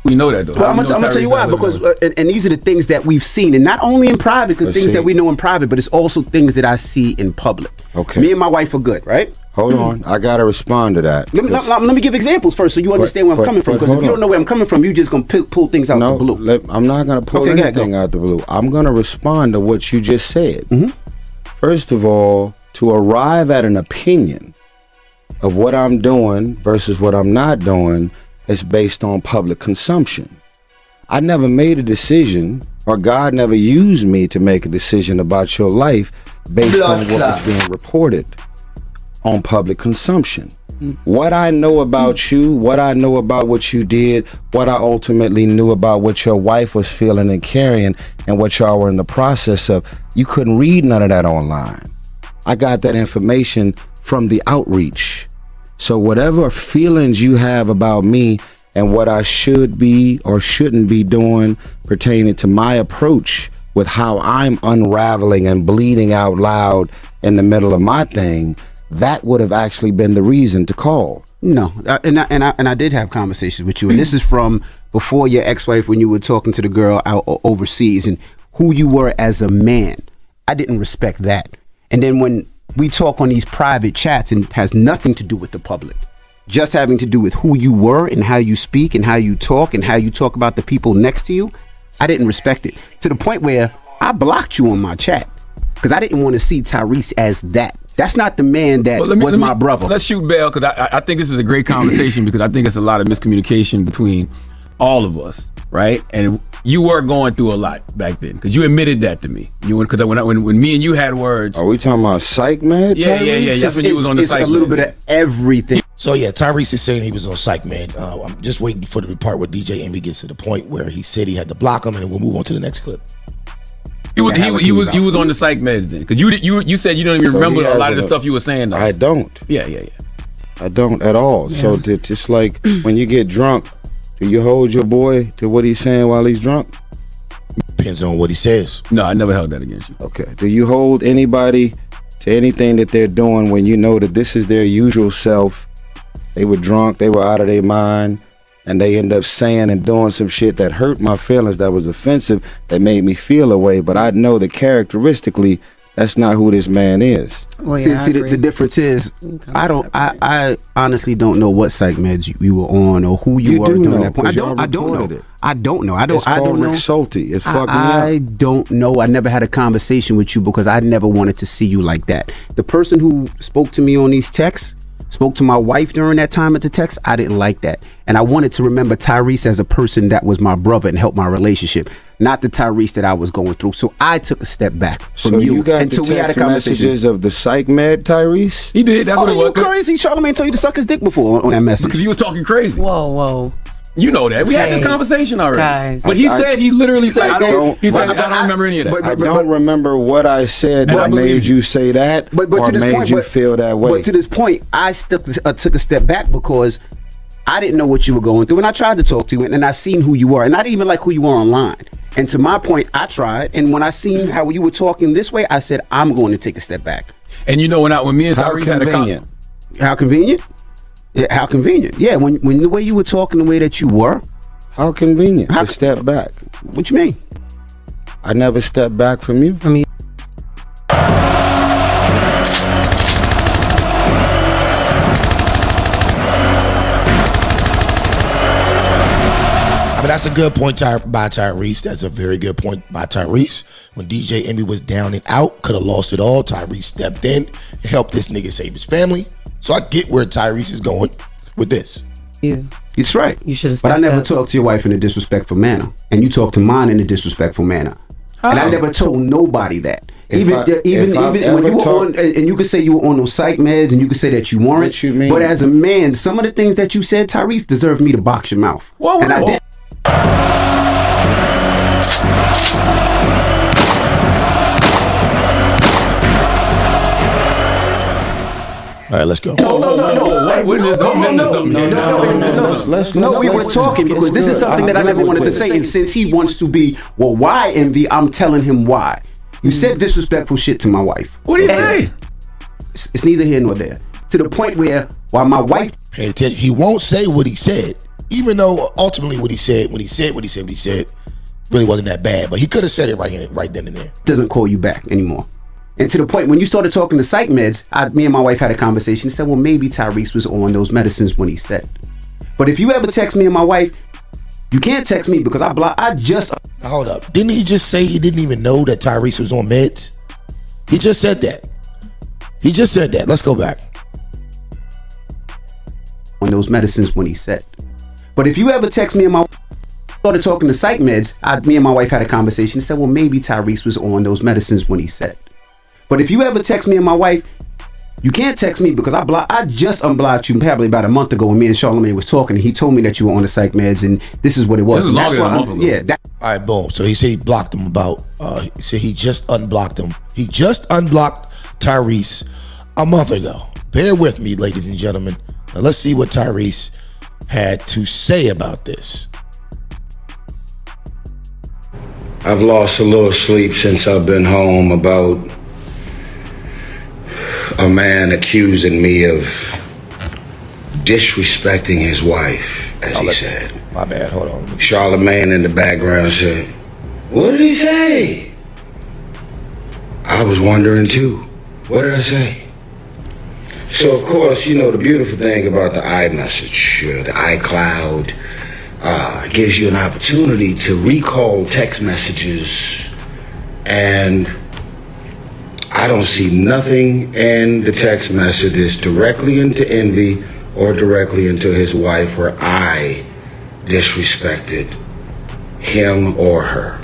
We know that though. Well, I'm gonna tell you why. Because and these are the things that we've seen, and not only in private, because things that we know in private, but it's also things that I see in public. Okay. Me and my wife are good, right? Hold on, I gotta respond to that. Let me give examples first, so you understand where I'm coming from. Because if you don't know where I'm coming from, you're just gonna pull things out the blue. I'm not gonna pull anything out the blue. I'm gonna respond to what you just said. First of all, to arrive at an opinion of what I'm doing versus what I'm not doing is based on public consumption. I never made a decision, or God never used me to make a decision about your life based on what was being reported on public consumption. What I know about you, what I know about what you did, what I ultimately knew about what your wife was feeling and carrying, and what y'all were in the process of, you couldn't read none of that online. I got that information from the outreach. So whatever feelings you have about me and what I should be or shouldn't be doing pertaining to my approach with how I'm unraveling and bleeding out loud in the middle of my thing, that would have actually been the reason to call. No, and I did have conversations with you, and this is from before your ex-wife, when you were talking to the girl out overseas and who you were as a man. I didn't respect that. And then when we talk on these private chats, and it has nothing to do with the public, just having to do with who you were and how you speak and how you talk about the people next to you, I didn't respect it, to the point where I blocked you on my chat because I didn't want to see Tyrese as that. That's not the man that was my brother. Let's shoot bail, because I think this is a great conversation, because I think it's a lot of miscommunication between all of us, right? And you were going through a lot back then, because you admitted that to me. Because when me and you had words. Are we talking about psych med? Yeah. That's when you was on the psych med. It's a little bit of everything. So yeah, Tyrese is saying he was on psych med. I'm just waiting for the part where DJ Envy gets to the point where he said he had to block him, and then we'll move on to the next clip. He was on the psych meds then, because you said you don't even remember a lot of the stuff you were saying. I don't. Yeah. I don't at all. Yeah. So it's like when you get drunk, do you hold your boy to what he's saying while he's drunk? Depends on what he says. No, I never held that against you. Okay. Do you hold anybody to anything that they're doing when you know that this is their usual self? They were drunk, they were out of their mind, and they end up saying and doing some shit that hurt my feelings, that was offensive, that made me feel a way. But I know that characteristically, that's not who this man is. Well, yeah, see the difference is, I honestly don't know what psych meds you were on or who you were during that point. I don't know. It's called Rexulti. It fucked me up. I don't know. I never had a conversation with you because I never wanted to see you like that. The person who spoke to me on these texts, spoke to my wife during that time at the text, I didn't like that. And I wanted to remember Tyrese as a person that was my brother and helped my relationship, not the Tyrese that I was going through. So I took a step back from you got until the we had a text conversation. messages of the psych med Tyrese? He did. That's what it was. You crazy? Charlamagne told you to suck his dick before on that message. Because he was talking crazy. Whoa. You know that. We had this conversation already. Guys. But he literally said, I don't remember any of that. I don't remember what I said that made you say that or made you feel that way. But to this point, I took a step back because I didn't know what you were going through, and I tried to talk to you, and I seen who you were, and I didn't even like who you were online. And to my point, I tried, and when I seen how you were talking this way, I said, I'm going to take a step back. And you know, when me and Tyrese had a conversation. How convenient? Yeah, how convenient. Yeah, when the way you were talking, the way that you were. How convenient to step back. What you mean? I never stepped back from you. I mean, that's a good point by Tyrese. That's a very good point by Tyrese. When DJ Envy was down and out, could have lost it all, Tyrese stepped in and helped this nigga save his family. So I get where Tyrese is going with this. Yeah, it's right. You should have. But I never talked to your wife in a disrespectful manner, and you talked to mine in a disrespectful manner. And I never told nobody that. Even when you were on, and you could say you were on those psych meds, and you could say that you weren't. What you mean? But as a man, some of the things that you said, Tyrese, deserved me to box your mouth. And I did. All right, let's go. No. We were talking because this is something that I never wanted to say. And since he wants to be, well, why envy? I'm telling him why. You said disrespectful shit to my wife. What do you say? It's neither here nor there. To the point where, while my wife... Pay attention. He won't say what he said. Even though ultimately what he said really wasn't that bad. But he could have said it right then and there. Doesn't call you back anymore. And to the point, when you started talking to psych meds, me and my wife had a conversation and said, well, maybe Tyrese was on those medicines when he said. But if you ever text me and my wife, you can't text me because I just... Now, hold up. Didn't he just say he didn't even know that Tyrese was on meds? He just said that. Let's go back. On those medicines when he said. But if you ever text me and my started talking to psych meds, me and my wife had a conversation and said, well, maybe Tyrese was on those medicines when he said. But if you ever text me and my wife, you can't text me because I just unblocked you probably about a month ago when me and Charlamagne was talking, and he told me that you were on the psych meds, and this is what it was. This is longer than a month ago. Yeah. All right, boom. So he said he blocked him he said he just unblocked him. He just unblocked Tyrese a month ago. Bear with me, ladies and gentlemen. Now let's see what Tyrese had to say about this. I've lost a little sleep since I've been home about a man accusing me of disrespecting his wife, as he said. My bad, hold on. Charlamagne in the background said, what did he say? I was wondering too. What did I say? So of course, you know, the beautiful thing about the iMessage, the iCloud, gives you an opportunity to recall text messages, and I don't see nothing in the text messages directly into envy or directly into his wife where I disrespected him or her.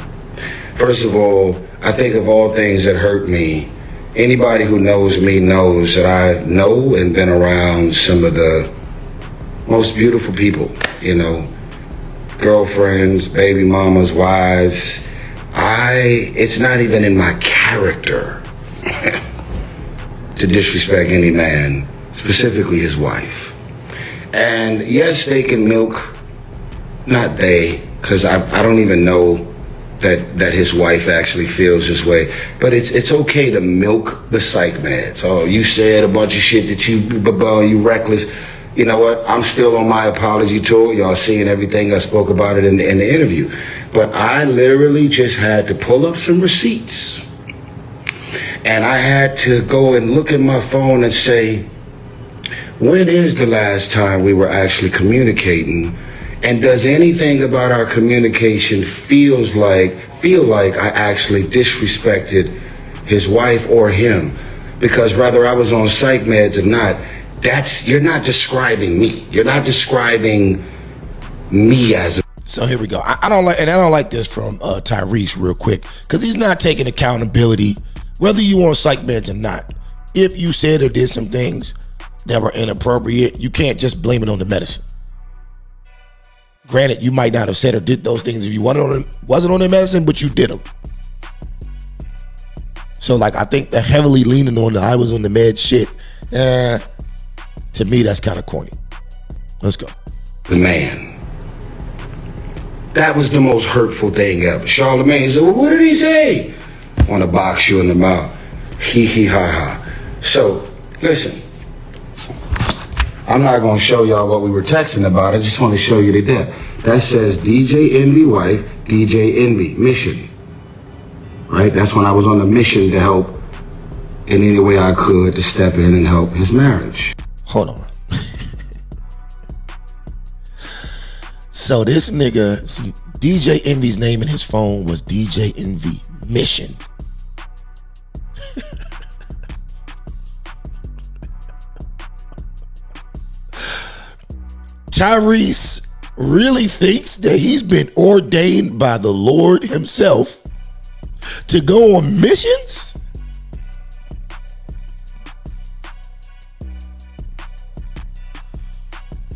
First of all, I think of all things that hurt me, anybody who knows me knows that I know and been around some of the most beautiful people, you know, girlfriends, baby mamas, wives. It's not even in my character to disrespect any man, specifically his wife. And yes, they can milk, not they, because I don't even know that his wife actually feels this way, but it's okay to milk the psych meds. Oh, you said a bunch of shit that you reckless. You know what? I'm still on my apology tour. Y'all seeing everything. I spoke about it in the interview. But I literally just had to pull up some receipts. And I had to go and look at my phone and say, when is the last time we were actually communicating? And does anything about our communication feel like I actually disrespected his wife or him? Because whether I was on psych meds or not, you're not describing me. You're not describing me as a... So here we go. I don't like this from Tyrese real quick, because he's not taking accountability, whether you on psych meds or not. If you said or did some things that were inappropriate, you can't just blame it on the medicine. Granted, you might not have said or did those things if you wasn't on the medicine, but you did them. So like, I think the heavily leaning on the I was on the med shit, to me, that's kind of corny. Let's go. The man. That was the most hurtful thing ever. Charlamagne said, well, what did he say? Want to box you in the mouth. Hee ha ha. So, listen. I'm not going to show y'all what we were texting about. I just want to show you the death. That says DJ Envy wife, DJ Envy, mission. Right? That's when I was on a mission to help in any way I could to step in and help his marriage. Hold on. So this nigga, DJ Envy's name in his phone was DJ Envy Mission. Tyrese really thinks that he's been ordained by the Lord himself to go on missions?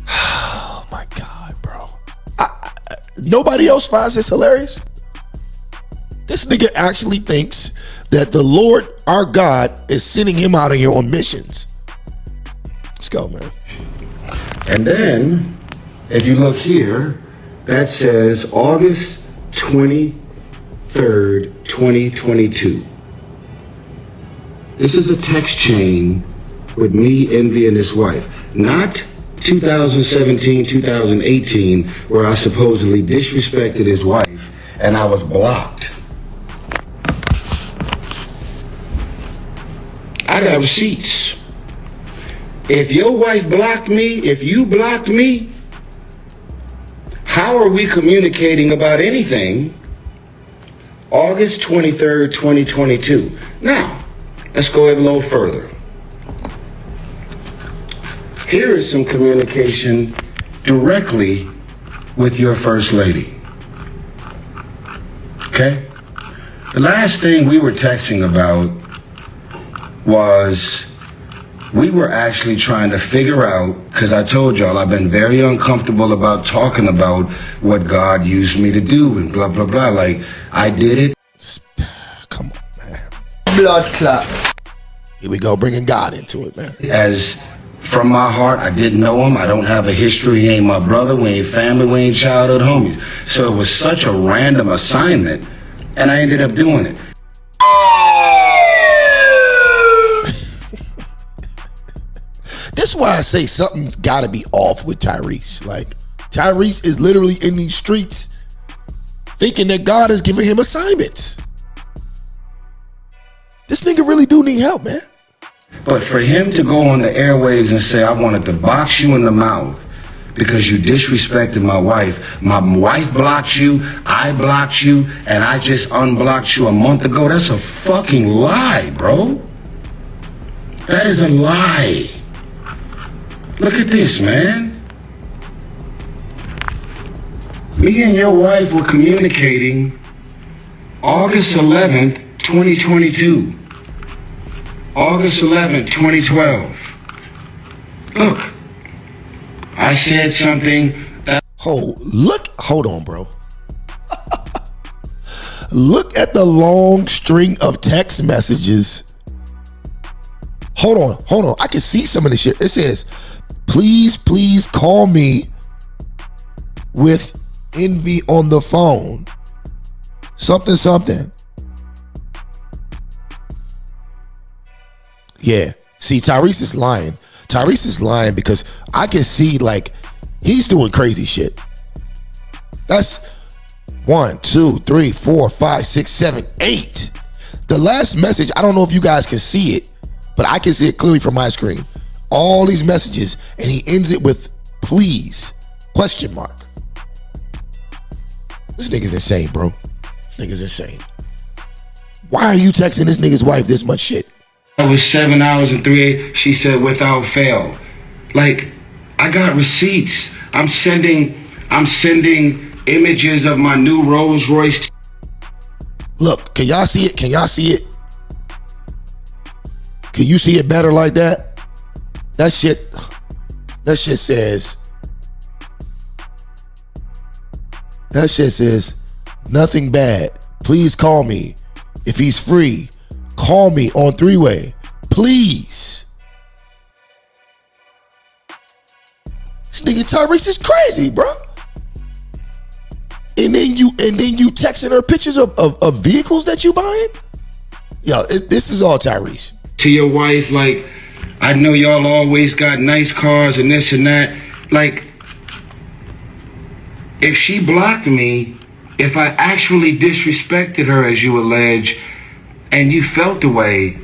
Oh my God, bro. Nobody else finds this hilarious? This nigga actually thinks that the Lord, our God, is sending him out of here on missions. Let's go, man. And then, if you look here, that says August 23rd, 2022. This is a text chain with me envying his wife. Not 2017, 2018, where I supposedly disrespected his wife and I was blocked. I got receipts. If your wife blocked me, if you blocked me, how are we communicating about anything August 23rd, 2022? Now, let's go a little further. Here is some communication directly with your first lady. Okay? The last thing we were texting about was we were actually trying to figure out, because I told y'all I've been very uncomfortable about talking about what God used me to do and blah, blah, blah. Like, I did it. Come on, man. Blood clot. Here we go, bringing God into it, man. As from my heart, I didn't know him. I don't have a history. He ain't my brother. We ain't family. We ain't childhood homies. So it was such a random assignment, and I ended up doing it. This is why I say something's got to be off with Tyrese. Like, Tyrese is literally in these streets thinking that God is giving him assignments. This nigga really do need help, man. But for him to go on the airwaves and say, I wanted to box you in the mouth because you disrespected my wife blocked you, I blocked you, and I just unblocked you a month ago, that's a fucking lie, bro. That is a lie. Look at this, man. Me and your wife were communicating August 11th, 2022. August 11th, 2012. Look, I said something that... Hold on, bro. Look at the long string of text messages. Hold on. I can see some of this shit. It says, please call me with envy on the phone. Something. Yeah. See, Tyrese is lying. Tyrese is lying because I can see, like, he's doing crazy shit. That's 1, 2, 3, 4, 5, 6, 7, 8. The last message, I don't know if you guys can see it, but I can see it clearly from my screen. All these messages, and he ends it with please, ? This nigga's insane, bro. This nigga's insane. Why are you texting this nigga's wife this much shit? It was 7 hours and 3 she said without fail. Like, I got receipts. I'm sending images of my new Rolls Royce. Look, can y'all see it? Can you see it better like that? That shit says nothing bad. Please call me. If he's free, call me on 3-way. Please. This nigga Tyrese is crazy, bro. And then you texting her pictures of vehicles that you buying? Yo, this is all Tyrese. To your wife, like, I know y'all always got nice cars and this and that. Like, if she blocked me, if I actually disrespected her as you allege, and you felt the way,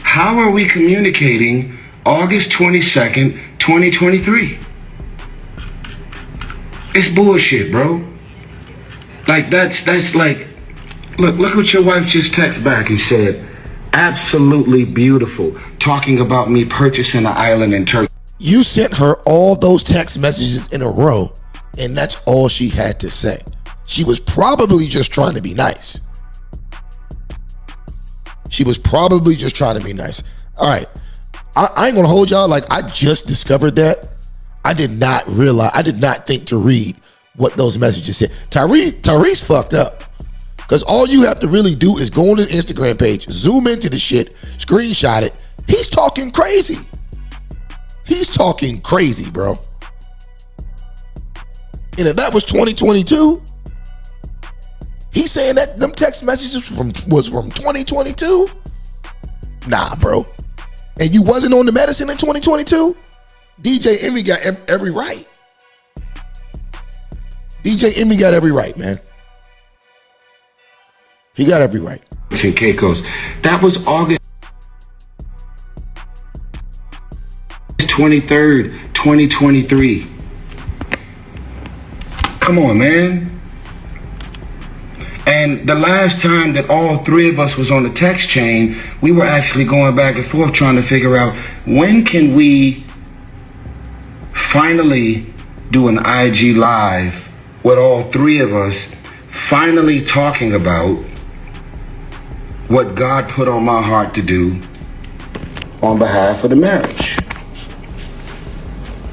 how are we communicating August 22nd, 2023? It's bullshit, bro. Like, that's like, look what your wife just texted back and said. Absolutely beautiful. Talking about me purchasing an island in Turkey. You sent her all those text messages in a row, and that's all she had to say. She was probably just trying to be nice. All right. I ain't gonna hold y'all. Like, I just discovered that. I did not think to read what those messages said. Tyrese fucked up. Because all you have to really do is go on his Instagram page, zoom into the shit, screenshot it. He's talking crazy. He's talking crazy, bro. And if that was 2022, he's saying that them text messages was from 2022? Nah, bro. And you wasn't on the medicine in 2022? DJ Envy got every right. DJ Envy got every right, man. He got every right. Caicos. That was August 23rd, 2023. Come on, man. And the last time that all three of us was on the text chain, we were actually going back and forth trying to figure out when can we finally do an IG live with all three of us finally talking about what God put on my heart to do on behalf of the marriage.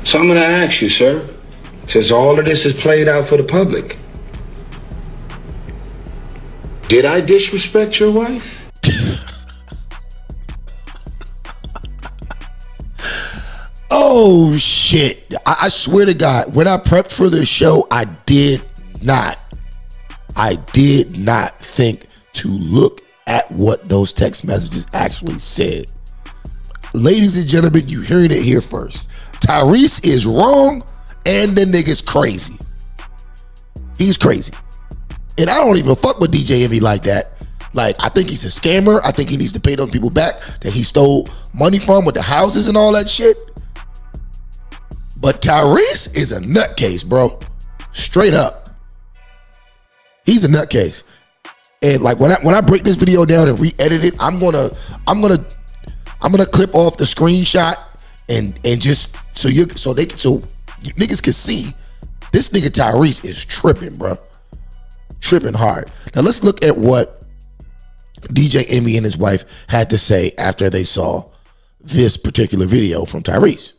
So I'm gonna ask you, sir, since all of this is played out for the public, did I disrespect your wife? Oh shit. I swear to God, when I prepped for this show, I did not think to look at what those text messages actually said. Ladies and gentlemen, you hearing it here first. Tyrese is wrong and the nigga's crazy. He's crazy. And I don't even fuck with DJ Envy like that. Like, I think he's a scammer. I think he needs to pay those people back that he stole money from with the houses and all that shit. But Tyrese is a nutcase, bro. Straight up. He's a nutcase. And like when I break this video down and re-edit it, I'm gonna clip off the screenshot and just so you niggas can see this nigga Tyrese is tripping, bro. Tripping hard. Now let's look at what DJ Envy and his wife had to say after they saw this particular video from Tyrese.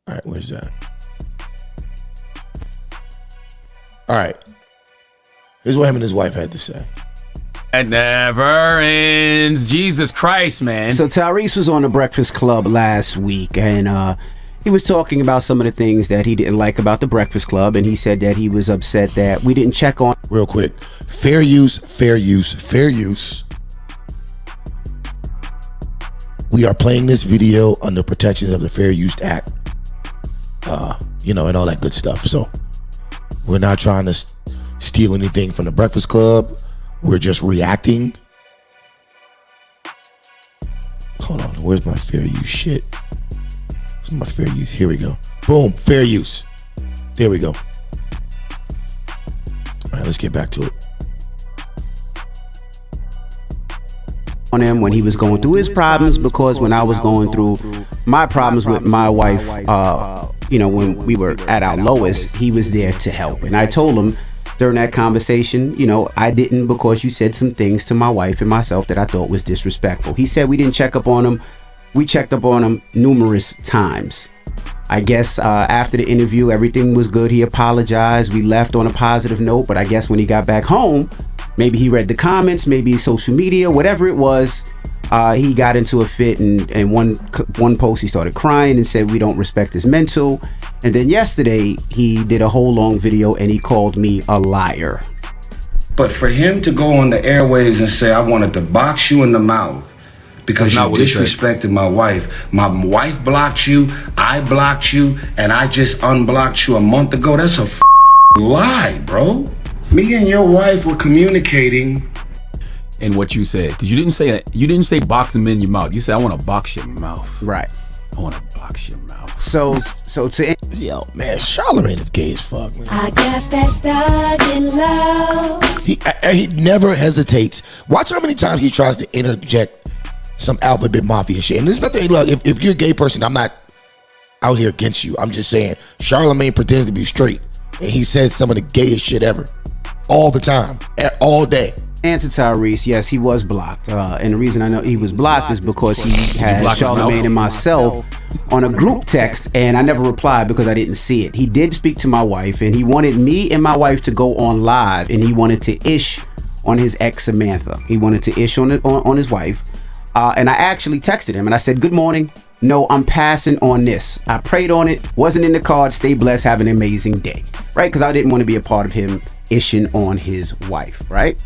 All right, where's that? All right. Here's what him and his wife had to say. It never ends. Jesus Christ, man. So Tyrese was on the Breakfast Club last week, and he was talking about some of the things that he didn't like about the Breakfast Club, and he said that he was upset that we didn't check on. Real quick, fair use, fair use, fair use. We are playing this video under protections of the Fair Use Act, and all that good stuff. So we're not trying to steal anything from the Breakfast Club. We're just reacting. Hold on, where's my fair use shit? Where's my fair use? Here we go. Boom, fair use. There we go. All right, let's get back to it. On him when he was going through his problems, because when I was going through my problems with my wife, when we were at our lowest, he was there to help. And I told him during that conversation, I didn't, because you said some things to my wife and myself that I thought was disrespectful. He said we didn't check up on him. We checked up on him numerous times. I guess after the interview, everything was good. He apologized. We left on a positive note, but I guess when he got back home, maybe he read the comments, maybe social media, whatever it was, he got into a fit, and one post he started crying and said we don't respect his mental. And then yesterday he did a whole long video and he called me a liar. But for him to go on the airwaves and say I wanted to box you in the mouth because you disrespected my wife. My wife blocked you, I blocked you, and I just unblocked you a month ago. That's a lie, bro. Me and your wife were communicating. And what you said, because you didn't say that. You didn't say box him in your mouth. You said I want to box your mouth. Right. I want to box your mouth. So to yo, man, Charlamagne is gay as fuck, man. I guess that's stuck in love. He never hesitates. Watch how many times he tries to interject some alphabet mafia shit. And there's nothing. Look, if you're a gay person, I'm not out here against you. I'm just saying Charlamagne pretends to be straight, and he says some of the gayest shit ever, all the time, all day. And to Tyrese, yes, he was blocked. And the reason I know he was blocked is because he had Charlamagne and myself on a group text, and I never replied because I didn't see it. He did speak to my wife, and he wanted me and my wife to go on live, and he wanted to ish on his ex Samantha. He wanted to ish on his wife. And I actually texted him, and I said, good morning. No, I'm passing on this. I prayed on it. Wasn't in the card. Stay blessed. Have an amazing day. Right? Because I didn't want to be a part of him ishing on his wife. Right?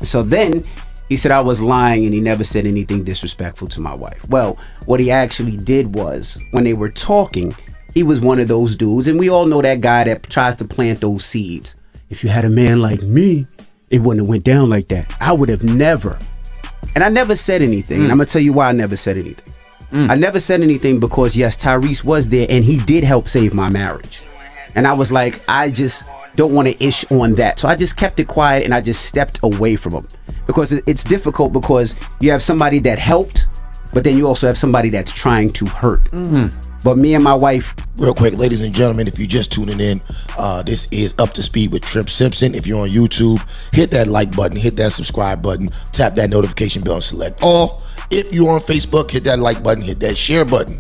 So then he said I was lying and he never said anything disrespectful to my wife. Well, what he actually did was when they were talking, he was one of those dudes. And we all know that guy that tries to plant those seeds. If you had a man like me, it wouldn't have went down like that. I would have never. And I never said anything. And I'm going to tell you why I never said anything. I never said anything because, yes, Tyrese was there and he did help save my marriage. And I was like, I just don't want to ish on that. So I just kept it quiet and I just stepped away from him. Because it's difficult because you have somebody that helped, but then you also have somebody that's trying to hurt. But me and my wife... Real quick, ladies and gentlemen, if you're just tuning in, this is Up to Speed with Tripp Simpson. If you're on YouTube, hit that like button, hit that subscribe button, tap that notification bell and select all. If you're on Facebook, hit that like button, hit that share button.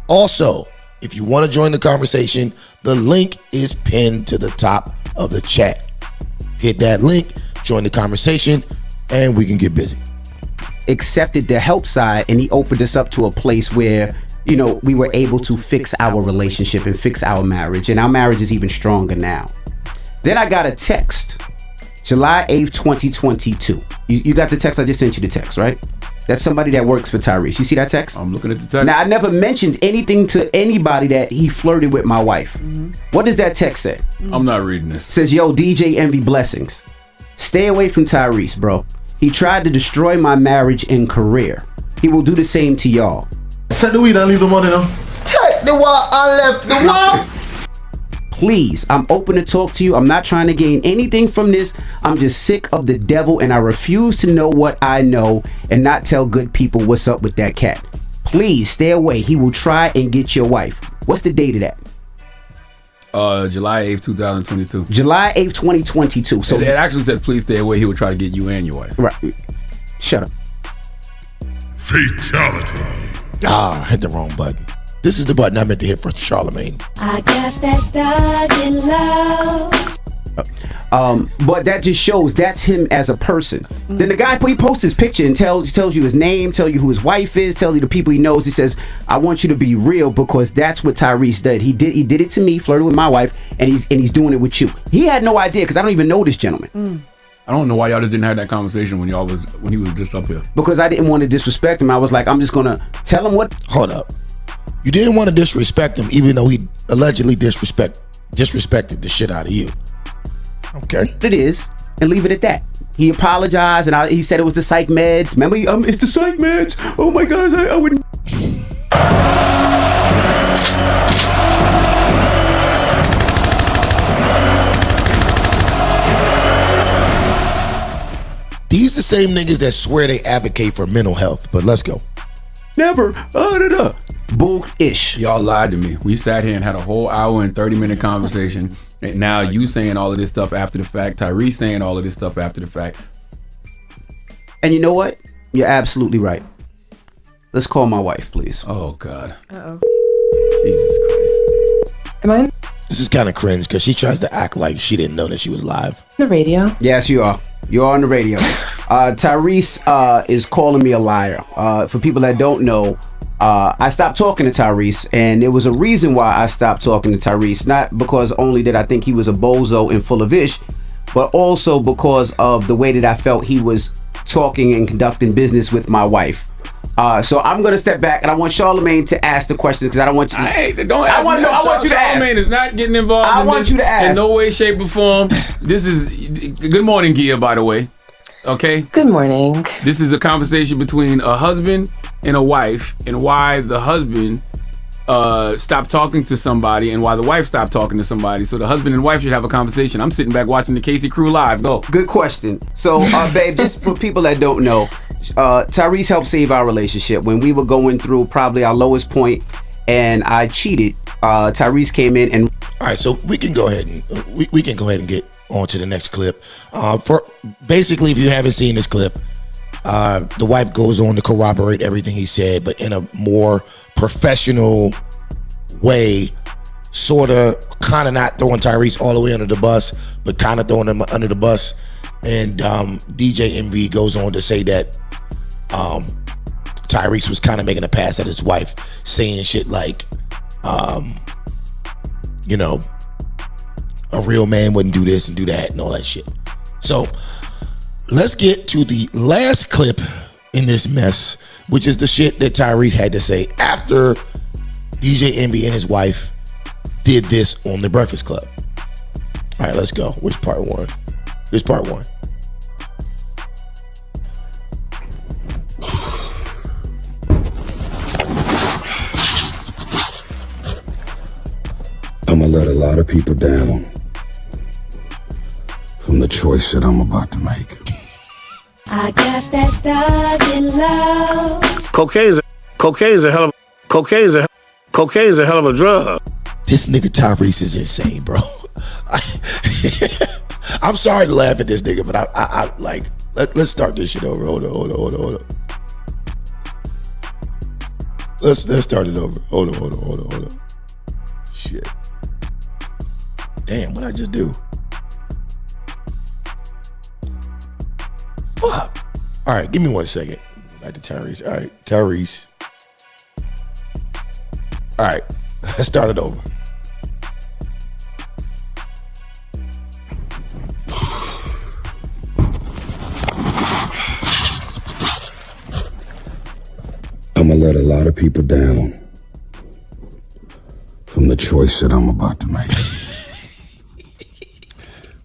Also, if you want to join the conversation, the link is pinned to the top of the chat. Hit that link, join the conversation, and we can get busy. Accepted the help side and he opened us up to a place where, you know, we were able to fix our relationship and fix our marriage. And our marriage is even stronger now. Then I got a text, July 8th, 2022. You got the text? I just sent you the text, right? That's somebody that works for Tyrese. You see that text? I'm looking at the text. Now, I never mentioned anything to anybody that he flirted with my wife. What does that text say? I'm not reading this. It says, yo, DJ Envy blessings. Stay away from Tyrese, bro. He tried to destroy my marriage and career. He will do the same to y'all. Take the weed and leave the money now. Take the wall and left the wall. Please, I'm open to talk to you. I'm not trying to gain anything from this. I'm just sick of the devil and I refuse to know what I know and not tell good people what's up with that cat. Please stay away. He will try and get your wife. What's the date of that? July 8th, 2022. July 8th, 2022. So it actually says, please stay away. He will try to get you and your wife. Right. Shut up. Fatality. I hit the wrong button. This is the button I meant to hit for Charlemagne. I got that thug in love. But that just shows that's him as a person. Then the guy, he posts his picture and tells you his name, tell you who his wife is, tell you the people he knows. He says, I want you to be real because that's what Tyrese did. He did it to me, flirted with my wife, and he's doing it with you. He had no idea because I don't even know this gentleman. I don't know why y'all didn't have that conversation when he was just up here. Because I didn't want to disrespect him. I was like, I'm just gonna tell him what. Hold up. You didn't want to disrespect him, even though he allegedly disrespected the shit out of you. Okay. It is, and leave it at that. He apologized, and he said it was the psych meds. Remember, it's the psych meds. Oh my God, I wouldn't. These the same niggas that swear they advocate for mental health, but let's go. Never. Bull-ish. Y'all lied to me. We sat here and had a whole hour and 30-minute conversation. And now you saying all of this stuff after the fact. Tyrese saying all of this stuff after the fact. And you know what? You're absolutely right. Let's call my wife, please. Oh, God. Uh-oh. Jesus Christ. Am I on This is kind of cringe because she tries to act like she didn't know that she was live. the radio? Yes, you are. You're on the radio. Tyrese is calling me a liar. For people that don't know, I stopped talking to Tyrese, and there was a reason why I stopped talking to Tyrese. Not because only did I think he was a bozo and full of ish, but also because of the way that I felt he was talking and conducting business with my wife. So I'm gonna step back, and I want Charlemagne to ask the questions because I don't want you. I want you to ask. Charlemagne is not getting involved. I want you to ask in no way, shape, or form. This is good morning, Gia. By the way, okay. Good morning. This is a conversation between a husband and a wife, and why the husband stopped talking to somebody, and why the wife stopped talking to somebody. So the husband and wife should have a conversation. I'm sitting back watching the Casey Crew live. Go. Good question. So, babe, just for people that don't know. Tyrese helped save our relationship when we were going through probably our lowest point, and I cheated. Tyrese came in and. All right, so we can go ahead and we can go ahead and get on to the next clip. For basically, if you haven't seen this clip, the wife goes on to corroborate everything he said, but in a more professional way, sort of, kind of not throwing Tyrese all the way under the bus, but kind of throwing him under the bus. And DJ MV goes on to say that Tyrese Tyrese was kind of making a pass at his wife, saying shit like, you know, a real man wouldn't do this and do that and all that shit. So let's get to the last clip in this mess, which is the shit that Tyrese had to say after DJ Envy and his wife did this on the Breakfast Club. All right, let's go. Where's part one? Here's part one. I'm gonna let a lot of people down from the choice that I'm about to make. I got that thug in love. Cocaine's a hell of a drug. This nigga Tyrese is insane, bro. I'm sorry to laugh at this nigga, but I like, let's start this shit over. Hold on. Let's start it over. Hold on. Shit. Damn, what'd I just do? Fuck. All right, give me 1 second. Back to Tyrese. All right, Tyrese. All right, let's start it over. I'm gonna let a lot of people down from the choice that I'm about to make.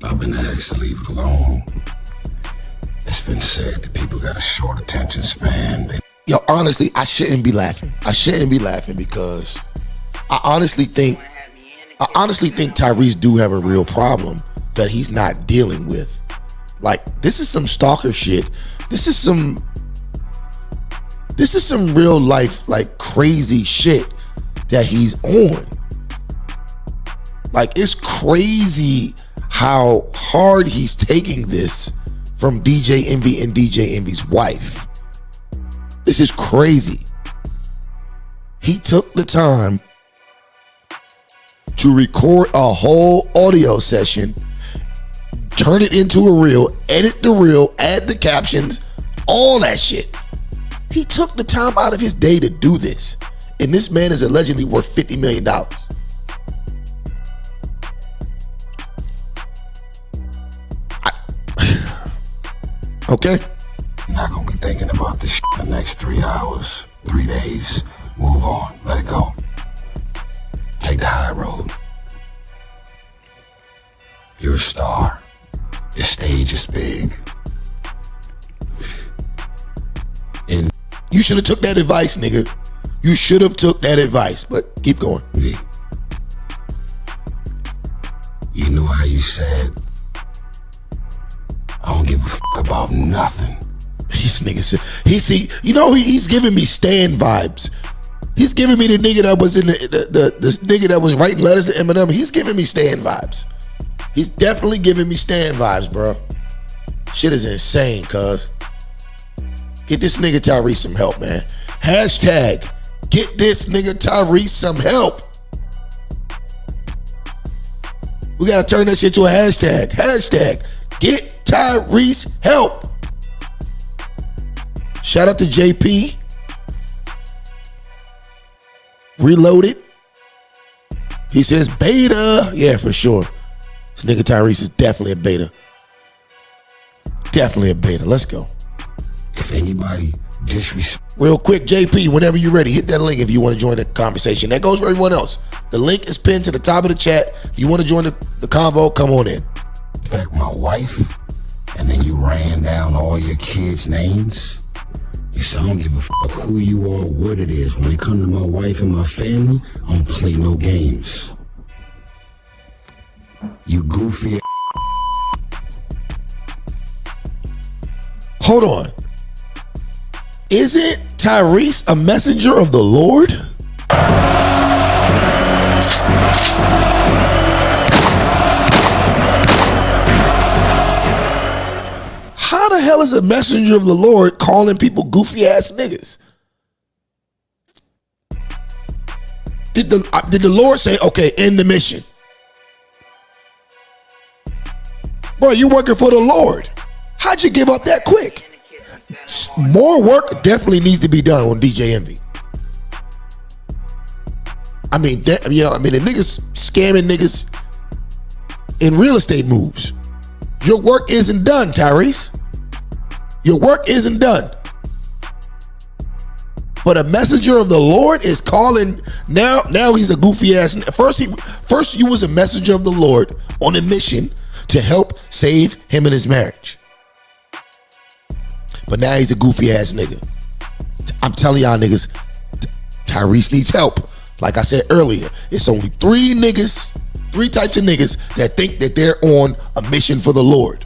I've been asked to leave it alone. It's been said that people got a short attention span. Yo, honestly, I shouldn't be laughing. Because I honestly think Tyrese do have a real problem that he's not dealing with. Like, this is some stalker shit. This is some real life, like, crazy shit that he's on. Like, it's crazy how hard he's taking this from DJ Envy and DJ Envy's wife. This is crazy. He took the time to record a whole audio session, turn it into a reel, edit the reel, add the captions, all that shit. He took the time out of his day to do this. And this man is allegedly worth $50 million. Okay? I'm not gonna be thinking about this shit the next 3 hours, 3 days. Move on. Let it go. Take the high road. You're a star. Your stage is big. And you should have took that advice, nigga. You should have took that advice, but keep going. You know how you said, I don't give a fuck about nothing. This nigga said, he's giving me Stan vibes. He's giving me the nigga that was in the nigga that was writing letters to Eminem. He's giving me Stan vibes. He's definitely giving me Stan vibes, bro. Shit is insane, cuz. Get this nigga Tyrese some help, man. Hashtag, get this nigga Tyrese some help. We gotta turn that shit to a hashtag. Hashtag, get Tyrese help. Shout out to JP. Reloaded. He says beta. Yeah, for sure. This nigga Tyrese is definitely a beta. Definitely a beta. Let's go. If anybody disrespect. Real quick, JP, whenever you're ready, hit that link if you want to join the conversation. That goes for everyone else. The link is pinned to the top of the chat. If you want to join the convo, come on in. Like my wife, and then you ran down all your kids' names. You said, I don't give a fuck who you are, what it is. When it comes to my wife and my family, I don't play no games. You goofy. Hold on. Isn't Tyrese a messenger of the Lord? How the hell is a messenger of the Lord calling people goofy ass niggas? Did the Lord say, okay, end the mission? Bro, you're working for the Lord. How'd you give up that quick? More work definitely needs to be done on DJ Envy. I mean, the niggas scamming niggas in real estate moves. Your work isn't done, Tyrese. Your work isn't done. But a messenger of the Lord is calling now. Now he's a goofy ass. First you was a messenger of the Lord on a mission to help save him in his marriage. But now he's a goofy ass nigga. I'm telling y'all niggas, Tyrese needs help. Like I said earlier, it's only three types of niggas that think that they're on a mission for the Lord.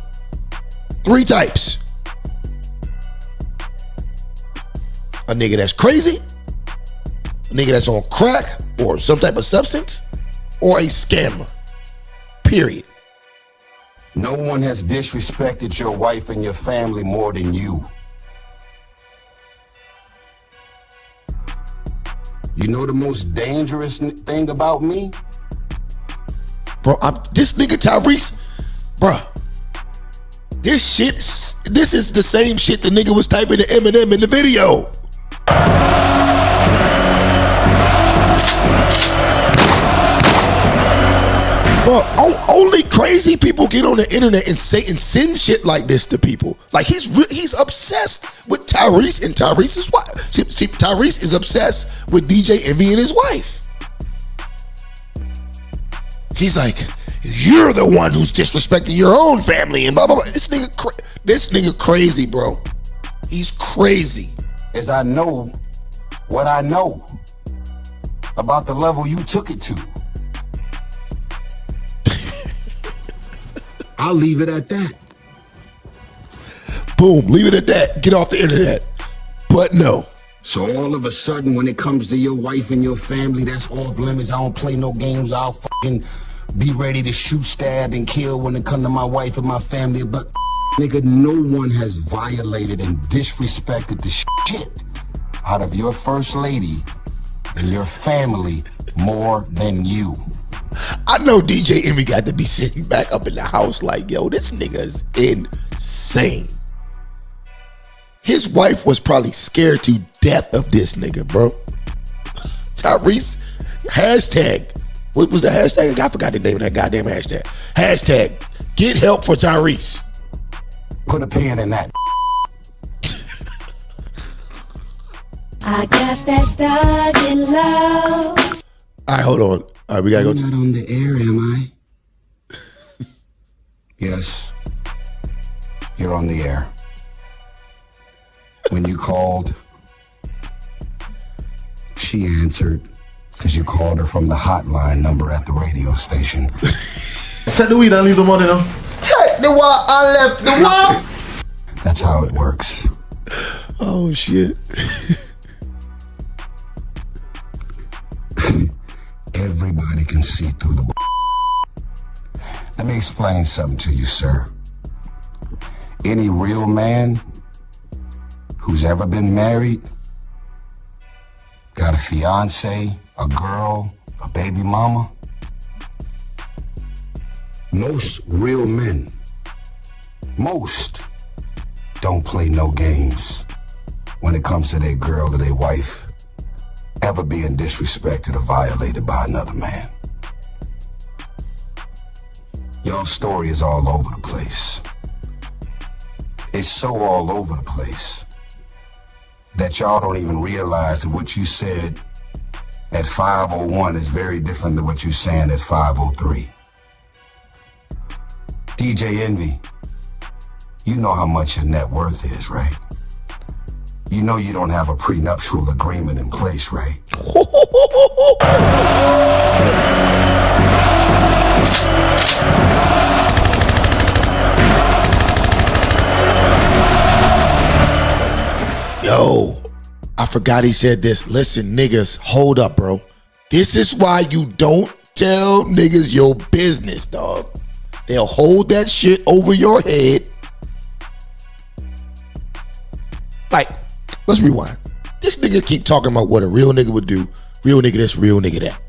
3 types. A nigga that's crazy, a nigga that's on crack or some type of substance, or a scammer. Period. No one has disrespected your wife and your family more than you. You know the most dangerous thing about me? Bro, this nigga Tyrese, bro, this is the same shit the nigga was typing to Eminem in the video. Bro, only crazy people get on the internet and say and send shit like this to people. Like he's obsessed with Tyrese and Tyrese's wife. See, Tyrese is obsessed with DJ Envy and his wife. He's like, you're the one who's disrespecting your own family and blah blah blah. This nigga crazy, bro. He's crazy. As I know what I know about the level you took it to. I'll leave it at that. Boom, leave it at that. Get off the internet. But no. So all of a sudden, when it comes to your wife and your family, that's off limits. I don't play no games. I'll fucking be ready to shoot, stab, and kill when it come to my wife and my family. But nigga, no one has violated and disrespected the shit out of your first lady and your family more than you. I know DJ Envy got to be sitting back up in the house like, yo, this nigga is insane. His wife was probably scared to death of this nigga, bro. Tyrese, hashtag, what was the hashtag? I forgot the name of that goddamn hashtag. Hashtag, get help for Tyrese. Put a pin in that. I got that stuck in love. All right, hold on. All right, we gotta go. I'm not on the air, am I? Yes, you're on the air. When you called, she answered because you called her from the hotline number at the radio station. Take the weed and leave the money now. Take the what I left the what? That's how it works. Oh shit. Everybody can see through the. Let me explain something to you, sir. Any real man who's ever been married, got a fiance, a girl, a baby mama, most real men, most don't play no games when it comes to their girl or their wife ever being disrespected or violated by another man. Y'all's story is all over the place. It's so all over the place that y'all don't even realize that what you said at 5:01 is very different than what you're saying at 5:03. DJ Envy, you know how much your net worth is, right? You know you don't have a prenuptial agreement in place, right? Yo, I forgot he said this. Listen, niggas, hold up, bro. This is why you don't tell niggas your business, dog. They'll hold that shit over your head. Like, let's rewind. This nigga keep talking about what a real nigga would do. Real nigga this, real nigga that.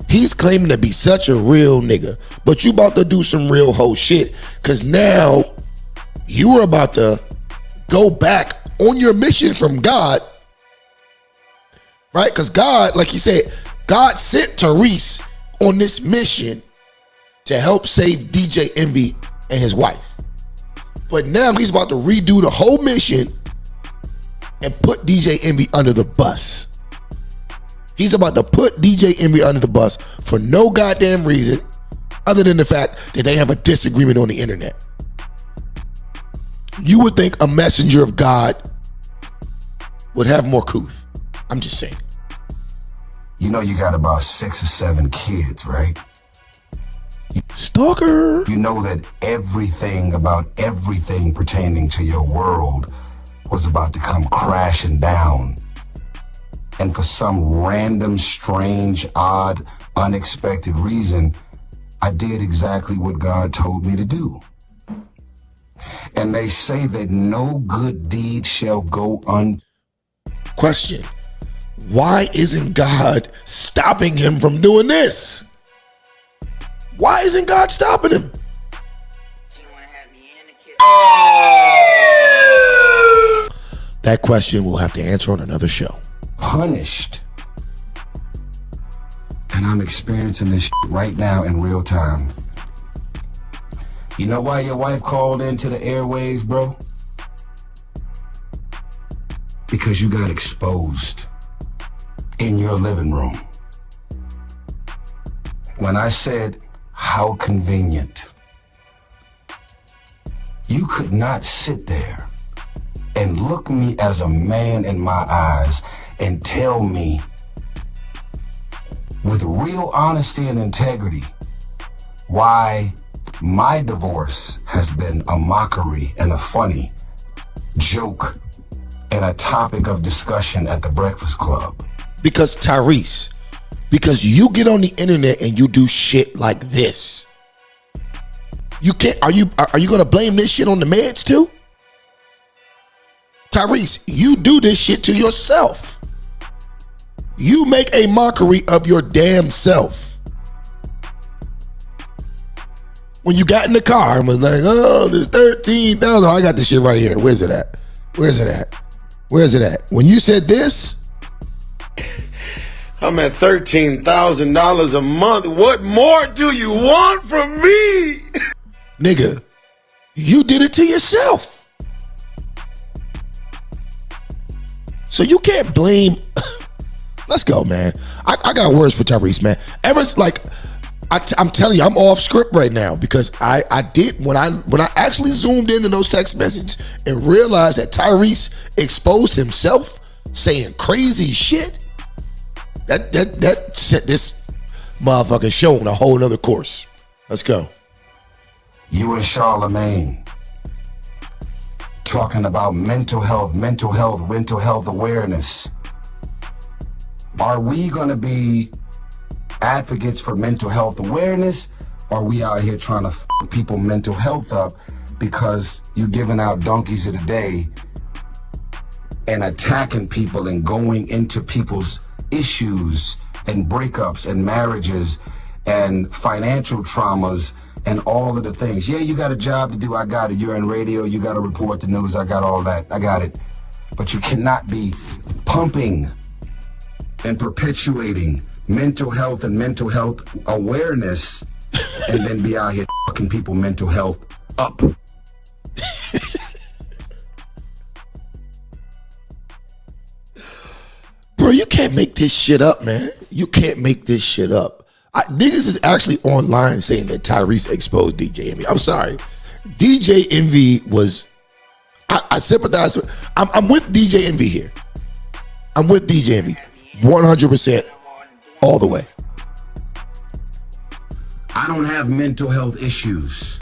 He's claiming to be such a real nigga, but you about to do some real hoe shit. Cause now you are about to go back on your mission from God, right? Because God, like he said, God sent Tyrese on this mission to help save DJ Envy and his wife. But now he's about to redo the whole mission and put DJ Envy under the bus. He's about to put DJ Envy under the bus for no goddamn reason other than the fact that they have a disagreement on the internet. You would think a messenger of God would have more couth. I'm just saying. You know you got about 6 or 7 kids, right? Stalker. You know that everything about everything pertaining to your world was about to come crashing down. And for some random, strange, odd, unexpected reason, I did exactly what God told me to do. And they say that no good deed shall go Question. Why isn't God stopping him from doing this? Why isn't God stopping him? That question we'll have to answer on another show. Punished. And I'm experiencing this right now in real time. You know why your wife called into the airwaves, bro? Because you got exposed in your living room. When I said, how convenient, you could not sit there and look me as a man in my eyes and tell me with real honesty and integrity why my divorce has been a mockery and a funny joke and a topic of discussion at the Breakfast Club. Because Tyrese, because you get on the internet and you do shit like this. You can't, are you gonna blame this shit on the meds too? Tyrese, you do this shit to yourself. You make a mockery of your damn self. When you got in the car and was like, oh, there's 13,000. I got this shit right here. Where's it at? Where's it at? Where's it at? When you said this, I'm at $13,000 a month. What more do you want from me? Nigga, you did it to yourself. So you can't blame. Let's go, man. I got words for Tyrese, man. I'm telling you, I'm off script right now because I did when I actually zoomed into those text messages and realized that Tyrese exposed himself saying crazy shit. That set this motherfucking show on a whole nother course. Let's go. You and Charlemagne talking about mental health awareness. Are we gonna be advocates for mental health awareness, or are we out here trying to f people mental health up because you giving out donkeys of the day and attacking people and going into people's issues and breakups and marriages and financial traumas and all of the things? Yeah, you got a job to do. I got it. You're in radio. You got to report the news. I got all that. I got it. But you cannot be pumping and perpetuating mental health and mental health awareness and then be out here fucking people mental health up. Bro, you can't make this shit up, man. You can't make this shit up. Niggas is actually online saying that Tyrese exposed DJ Envy. I'm sorry. DJ Envy was, I sympathize with, I'm with DJ Envy here. I'm with DJ Envy 100% all the way. I don't have mental health issues.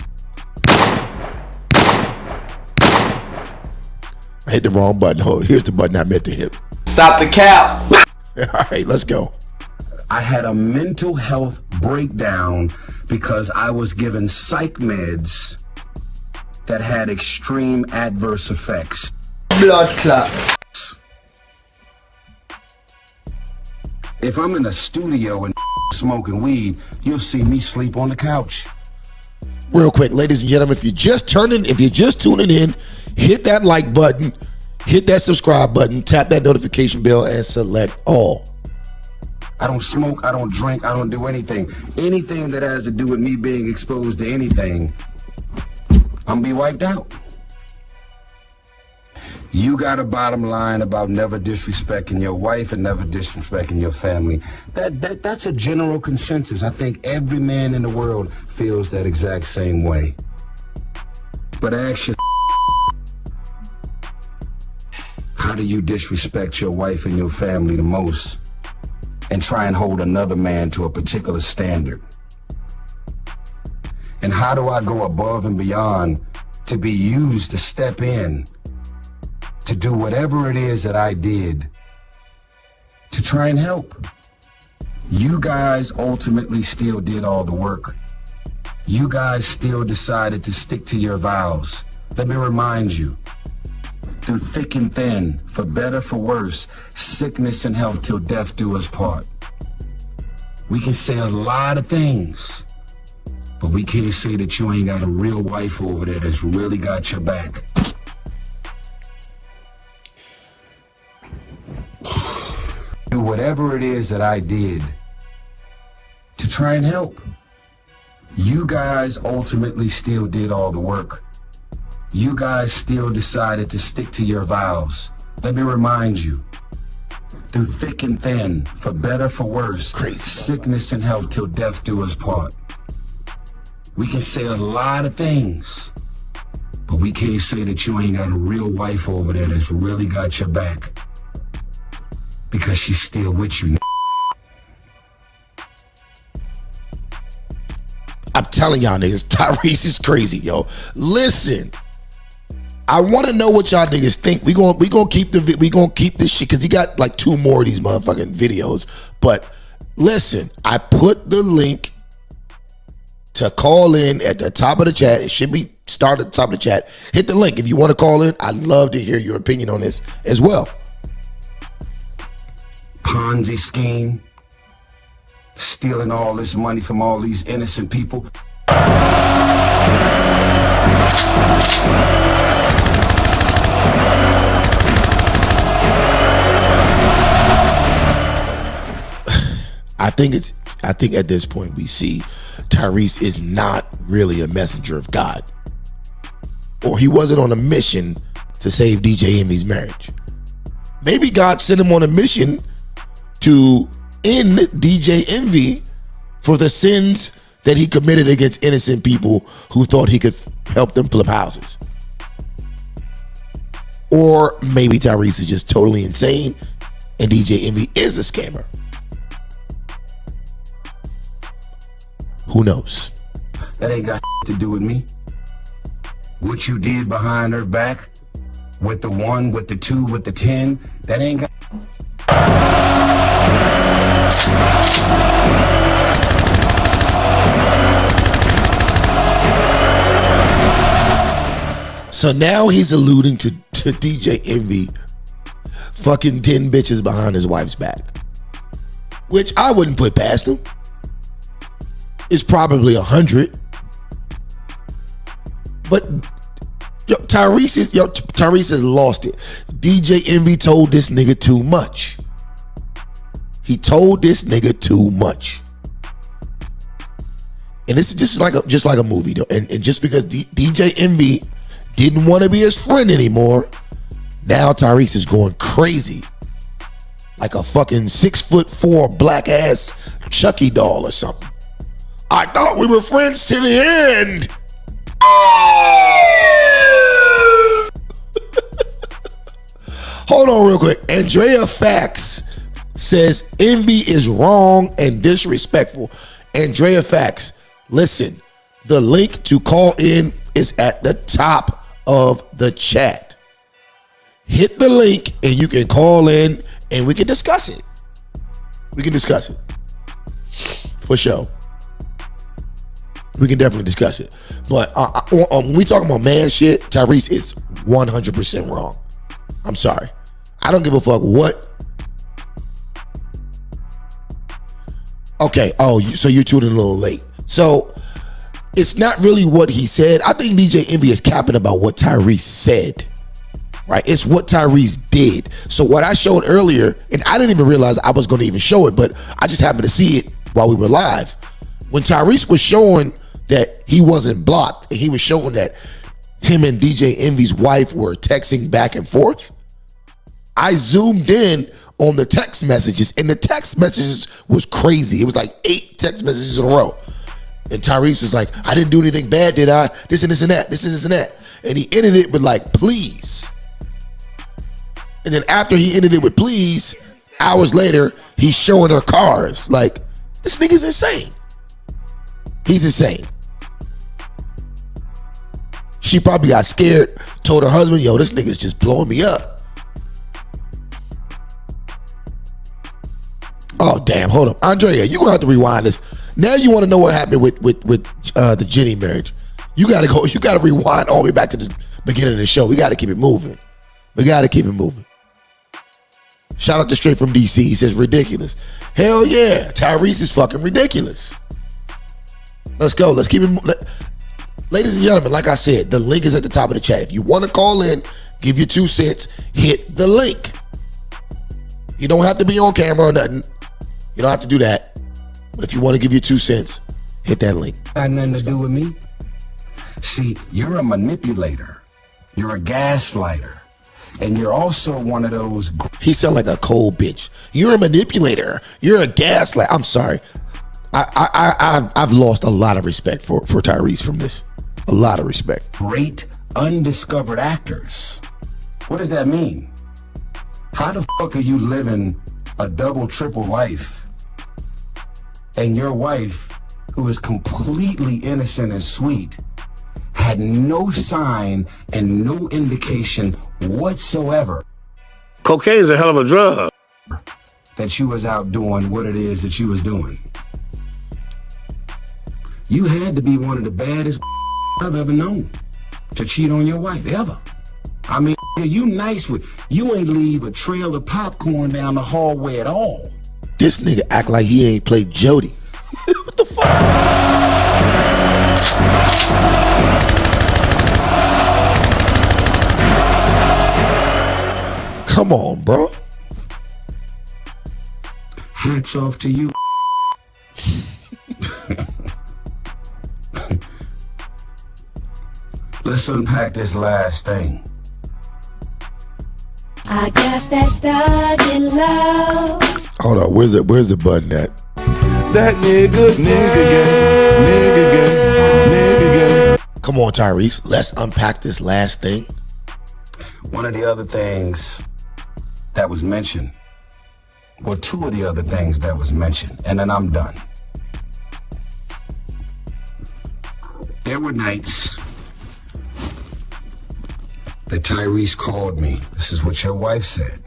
I hit the wrong button. Oh, here's the button I meant to hit. Stop the cap. All right, let's go. I had a mental health breakdown because I was given psych meds that had extreme adverse effects. Blood clot. If I'm in a studio and smoking weed, you'll see me sleep on the couch. Real quick, ladies and gentlemen, if you're just tuning in, hit that like button, hit that subscribe button, tap that notification bell, and select all. I don't smoke, I don't drink, I don't do anything. Anything that has to do with me being exposed to anything, I'm gonna be wiped out. You got a bottom line about never disrespecting your wife and never disrespecting your family. That's a general consensus. I think every man in the world feels that exact same way. But ask your how do you disrespect your wife and your family the most and try and hold another man to a particular standard? And how do I go above and beyond to be used to step in to do whatever it is that I did to try and help? You guys ultimately still did all the work. You guys still decided to stick to your vows. Let me remind you, through thick and thin, for better, for worse, sickness and health till death do us part. We can say a lot of things, but we can't say that you ain't got a real wife over there that's really got your back. Do whatever it is that I did to try and help. You guys ultimately still did all the work. You guys still decided to stick to your vows. Let me remind you, through thick and thin, for better, for worse, sickness and health till death do us part. We can say a lot of things, but we can't say that you ain't got a real wife over there that's really got your back. Because she's still with you. I'm telling y'all niggas, Tyrese is crazy, yo. Listen, I want to know what y'all niggas think. We gonna keep this shit because he got like 2 more of these motherfucking videos. But listen, I put the link to call in at the top of the chat. It should be started at the top of the chat. Hit the link if you want to call in. I'd love to hear your opinion on this as well. Ponzi scheme, stealing all this money from all these innocent people. I think at this point we see Tyrese is not really a messenger of God, or he wasn't on a mission to save DJ Envy's marriage. Maybe God sent him on a mission to end DJ Envy for the sins that he committed against innocent people who thought he could help them flip houses. Or maybe Tyrese is just totally insane and DJ Envy is a scammer. Who knows? That ain't got to do with me. What you did behind her back, with the 1, with the 2, with the 10, that ain't got. So now he's alluding to DJ Envy fucking 10 bitches behind his wife's back, which I wouldn't put past him. It's probably 100. But Tyrese has lost it. DJ Envy told this nigga too much. He told this nigga too much. And this is just like a movie though. And just because DJ Envy didn't want to be his friend anymore, now Tyrese is going crazy. Like a fucking 6'4" black ass Chucky doll or something. I thought we were friends to the end. Hold on real quick. Andrea Fax says Envy is wrong and disrespectful. Andrea Fax, listen, the link to call in is at the top of the chat. Hit the link and you can call in and we can discuss it. We can discuss it. For sure. We can definitely discuss it. But when we talking about man shit, Tyrese is 100% wrong. I'm sorry. I don't give a fuck what. Okay. Oh, so you tuned in a little late. So it's not really what he said. I think DJ Envy is capping about what Tyrese said. right? It's what Tyrese did. So what I showed earlier, and I didn't even realize I was going to even show it, but I just happened to see it while we were live. When Tyrese was showing that he wasn't blocked, and he was showing that him and DJ Envy's wife were texting back and forth, I zoomed in on the text messages, and the text messages was crazy. It was like 8 text messages in a row. And Tyrese was like, I didn't do anything bad, did I? This and this and that, this and this and that. And he ended it with like, please. And then after he ended it with please, hours later, he's showing her cars. Like, this nigga's insane. He's insane. She probably got scared, told her husband, yo, this nigga's just blowing me up. Oh, damn, hold up. Andrea, you're gonna have to rewind this. Now you want to know what happened with the Jenny marriage. You gotta rewind all the way back to the beginning of the show. We gotta keep it moving. Shout out to Straight from DC. He says ridiculous. Hell yeah, Tyrese is fucking ridiculous. Let's go. Let's keep it. Ladies and gentlemen, like I said, the link is at the top of the chat. If you want to call in, give your 2 cents, hit the link. You don't have to be on camera or nothing. You don't have to do that. But if you want to give your 2 cents, hit that link. Got nothing to do with me. See, you're a manipulator. You're a gaslighter. And you're also one of those. He sound like a cold bitch. You're a manipulator. You're a gaslight. I'm sorry. I've lost a lot of respect for Tyrese from this. A lot of respect. Great undiscovered actors. What does that mean? How the fuck are you living a double, triple life? And your wife, who is completely innocent and sweet, had no sign and no indication whatsoever. Cocaine's a hell of a drug. That you was out doing what it is that you was doing. You had to be one of the baddest I've ever known to cheat on your wife, ever. I mean, you nice with, you ain't leave a trail of popcorn down the hallway at all. This nigga act like he ain't played Jody. What the fuck? Come on, bro. Hats off to you. Let's unpack this last thing. I got that thug in love. Hold on, where's the button at? That nigga gang. Come on, Tyrese. Let's unpack this last thing. One of the other things that was mentioned, or 2 of the other things that was mentioned, and then I'm done. There were nights that Tyrese called me. This is what your wife said.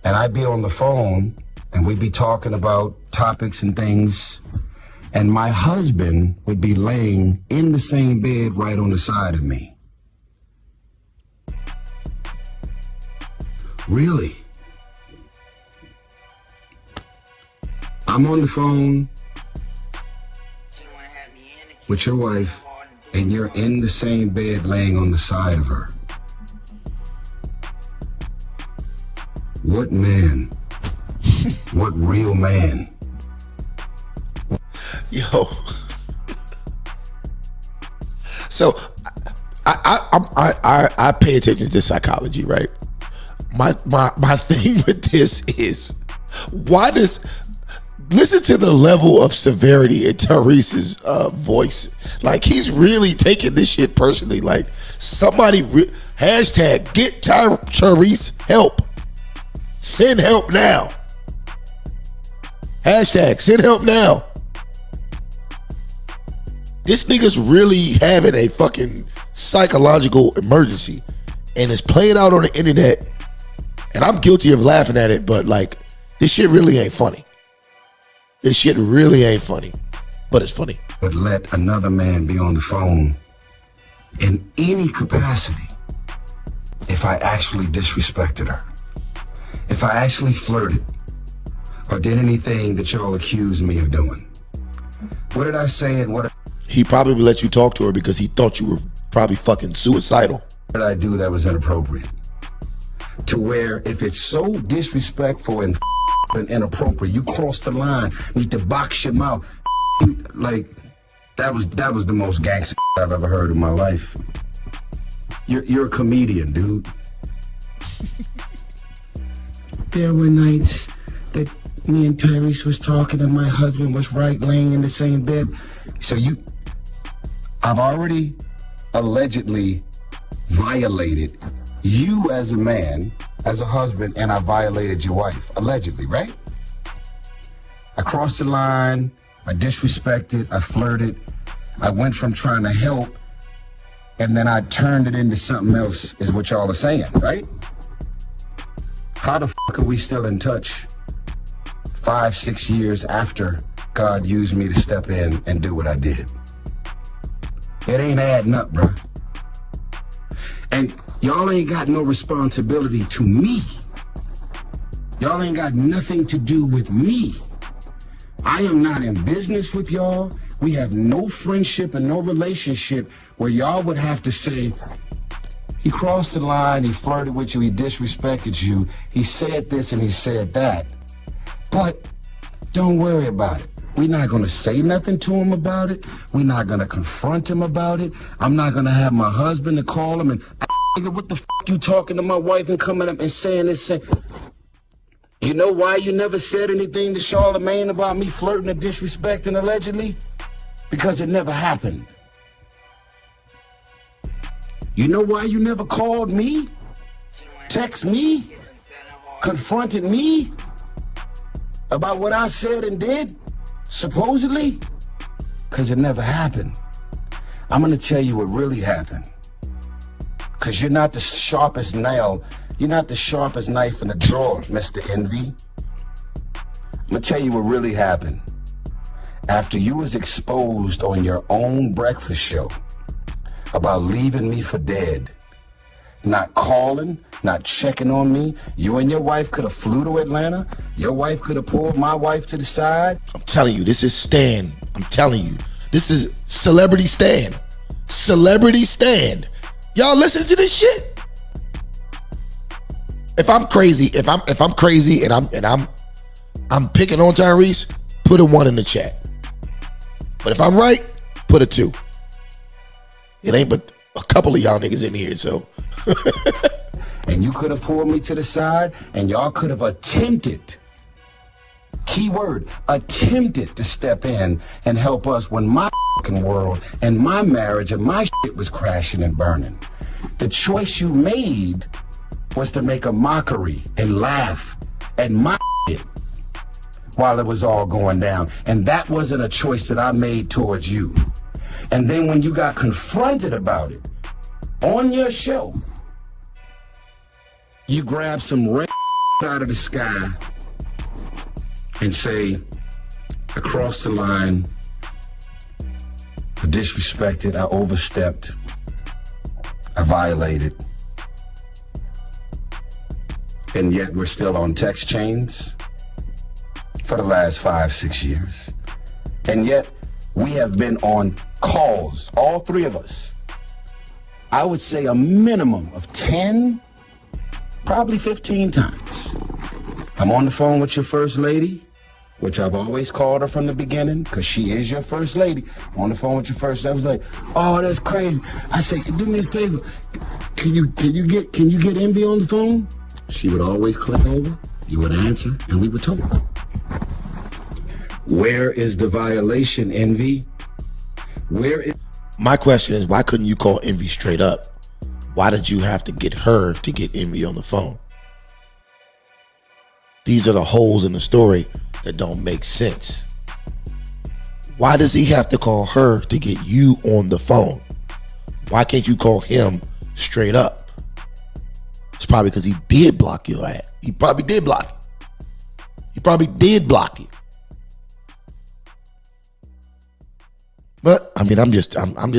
And I'd be on the phone and we'd be talking about topics and things. And my husband would be laying in the same bed right on the side of me. Really? I'm on the phone with your wife and you're in the same bed laying on the side of her. What man? What real man? Yo. So I pay attention to psychology, right? My thing with this is, why does, listen to the level of severity in Tyrese's voice. Like, he's really taking this shit personally. Like, somebody hashtag get Tyrese help. Send help now. Hashtag send help now. This nigga's really having a fucking psychological emergency and it's playing out on the internet, and I'm guilty of laughing at it, but like, this shit really ain't funny. This shit really ain't funny, but it's funny. But let another man be on the phone in any capacity if I actually disrespected her, if I actually flirted or did anything that y'all accused me of doing. What did I say and what? He probably let you talk to her because he thought you were probably fucking suicidal. did I do that was inappropriate? To where if it's so disrespectful and inappropriate, you cross the line, need to box your mouth. Like, that was the most gangster I've ever heard in my life. You're a comedian, dude. There were nights that me and Tyrese was talking and my husband was right laying in the same bed. So I've already allegedly violated you as a man, as a husband, and I violated your wife, allegedly, right? I crossed the line, I disrespected, I flirted, I went from trying to help, and then I turned it into something else, is what y'all are saying, right? How the fuck are we still in touch 5-6 years after God used me to step in and do what I did? It ain't adding up, bro. And y'all ain't got no responsibility to me. Y'all ain't got nothing to do with me. I am not in business with y'all. We have no friendship and no relationship where y'all would have to say, he crossed the line, he flirted with you, he disrespected you, he said this and he said that. But don't worry about it. We're not gonna say nothing to him about it. We're not gonna confront him about it. I'm not gonna have my husband to call him and, nigga, what the fuck you talking to my wife and coming up and saying this? You know why you never said anything to Charlamagne about me flirting and disrespecting allegedly? Because it never happened. You know why you never called me, text me, confronted me about what I said and did, supposedly? Because it never happened. I'm gonna tell you what really happened. Because you're not the sharpest nail, you're not the sharpest knife in the drawer, Mr. Envy. I'm gonna tell you what really happened. After you was exposed on your own breakfast show about leaving me for dead, not calling, not checking on me, you and your wife could have flew to Atlanta. Your wife could have pulled my wife to the side. I'm telling you, this is Stan. I'm telling you, this is Celebrity Stan. Celebrity Stan. Y'all listen to this shit. If I'm crazy, if I'm crazy and I'm picking on Tyrese, put a 1 in the chat. But if I'm right, put a 2. It ain't but a couple of y'all niggas in here, so. And you could have pulled me to the side and y'all could have attempted, keyword, attempted to step in and help us when my fucking world and my marriage and my shit was crashing and burning. The choice you made was to make a mockery and laugh at my shit while it was all going down. And that wasn't a choice that I made towards you. And then when you got confronted about it on your show, you grab some red out of the sky and say, I crossed the line, I disrespected, I overstepped, I violated. And yet we're still on text chains for the last 5-6 years. And yet we have been on calls, all three of us. I would say a minimum of 10, probably 15 times. I'm on the phone with your first lady, which I've always called her from the beginning, because she is your first lady. I'm on the phone with your first. I was like, oh, that's crazy. I say, do me a favor. Can you get Envy on the phone? She would always click over, you would answer, and we would talk. Where is the violation, Envy? Where is... My question is, why couldn't you call Envy straight up? Why did you have to get her to get Envy on the phone? These are the holes in the story that don't make sense. Why does he have to call her to get you on the phone? Why can't you call him straight up? It's probably because he did block your ass. He probably did block you. He probably did block you. But I mean, I'm just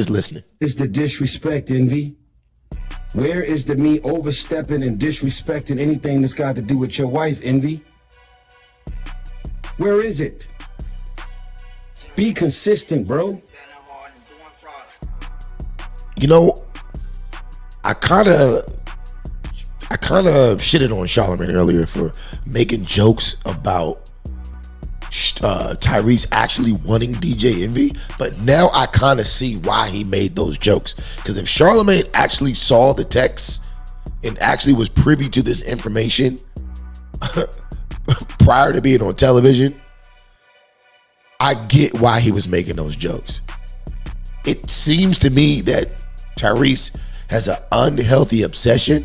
listening. Is the disrespect, Envy? Where is the me overstepping and disrespecting anything that's got to do with your wife, Envy? Where is it? Be consistent, bro. You know, I kind of shitted on Charlamagne earlier for making jokes about Tyrese actually wanting DJ Envy, but now I kind of see why he made those jokes. Because if Charlamagne actually saw the text and actually was privy to this information prior to being on television, I get why he was making those jokes. It seems to me that Tyrese has an unhealthy obsession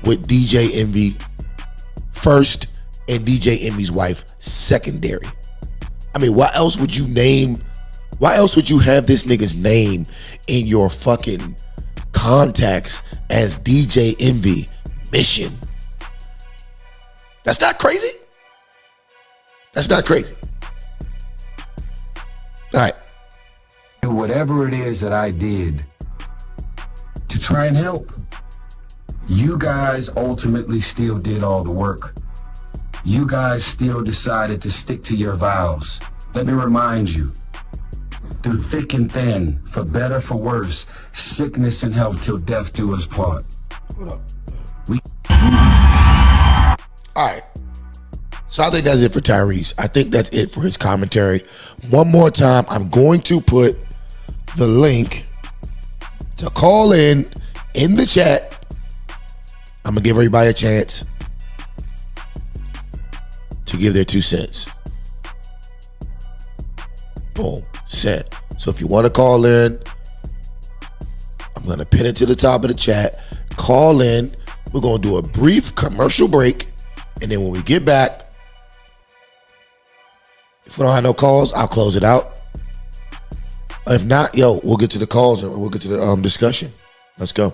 with DJ Envy first and DJ Envy's wife secondary. I mean, why else would you have this nigga's name in your fucking contacts as DJ Envy mission? That's not crazy. That's not crazy. All right. Whatever it is that I did to try and help, you guys ultimately still did all the work. You guys still decided to stick to your vows. Let me remind you, through thick and thin, for better, for worse, sickness and health till death do us part. Hold up. All right. So I think that's it for Tyrese. I think that's it for his commentary. One more time, I'm going to put the link to call in the chat. I'm going to give everybody a chance to give their 2 cents. Boom. Sent. So if you want to call in, I'm going to pin it to the top of the chat. Call in. We're going to do a brief commercial break. And then when we get back, if we don't have no calls, I'll close it out. If not, we'll get to the calls and we'll get to the discussion. Let's go.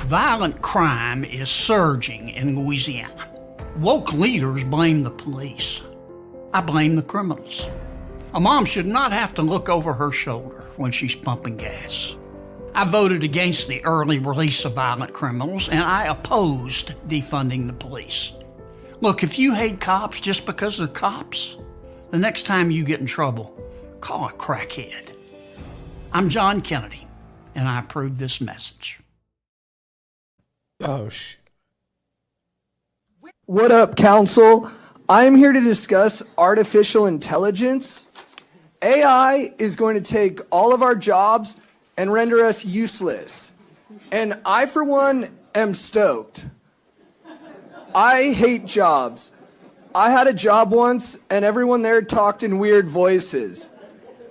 Violent crime is surging in Louisiana. Woke leaders blame the police. I blame the criminals. A mom should not have to look over her shoulder when she's pumping gas. I voted against the early release of violent criminals, and I opposed defunding the police. Look, if you hate cops just because they're cops, the next time you get in trouble, call a crackhead. I'm John Kennedy, and I approve this message. Oh, shit. What up, Council? I am here to discuss artificial intelligence. AI is going to take all of our jobs and render us useless. And I, for one, am stoked. I hate jobs. I had a job once, and everyone there talked in weird voices.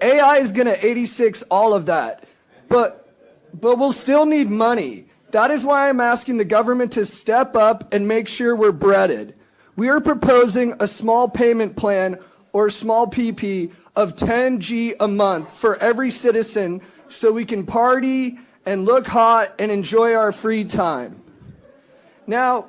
AI is going to 86 all of that. But we'll still need money. That is why I'm asking the government to step up and make sure we're breaded. We are proposing a small payment plan, or small PP, of $10G a month for every citizen so we can party and look hot and enjoy our free time. Now,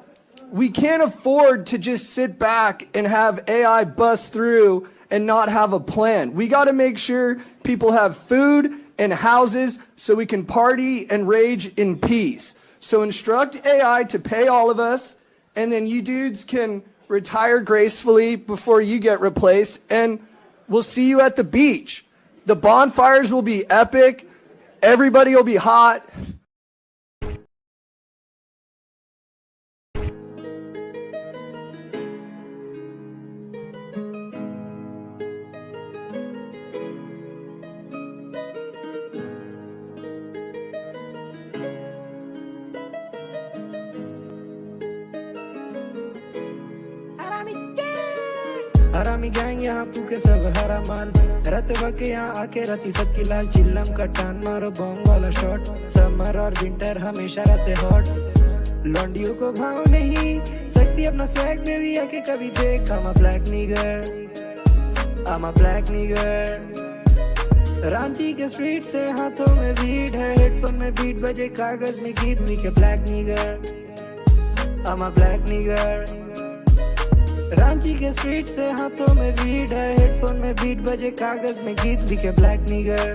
we can't afford to just sit back and have AI bust through and not have a plan. We got to make sure people have food and houses so we can party and rage in peace. So instruct AI to pay all of us, and then you dudes can retire gracefully before you get replaced, and we'll see you at the beach. The bonfires will be epic. Everybody will be hot. हरामी gang यहाँ फूके सब हरा माल रात वक्त यहाँ आके राती सबकी लाल चिल्लम का टान मारो बॉम्ब वाला शॉट समर और विंटर हमेशा रहते हॉट लॉन्डियों को भाव नहीं सकती अपना स्वैग में भी आके कभी देख I'm a black nigger I'm a black nigger Ranchi के स्ट्रीट से हाथों में बीट है हेडफोन में बीट बजे कागज में गीत मी के black nigger I'm a black nigger Ranchi के स्ट्रीट से हाथों में बीट है हेडफोन में बीट बजे कागज में गीत लिखे black nigger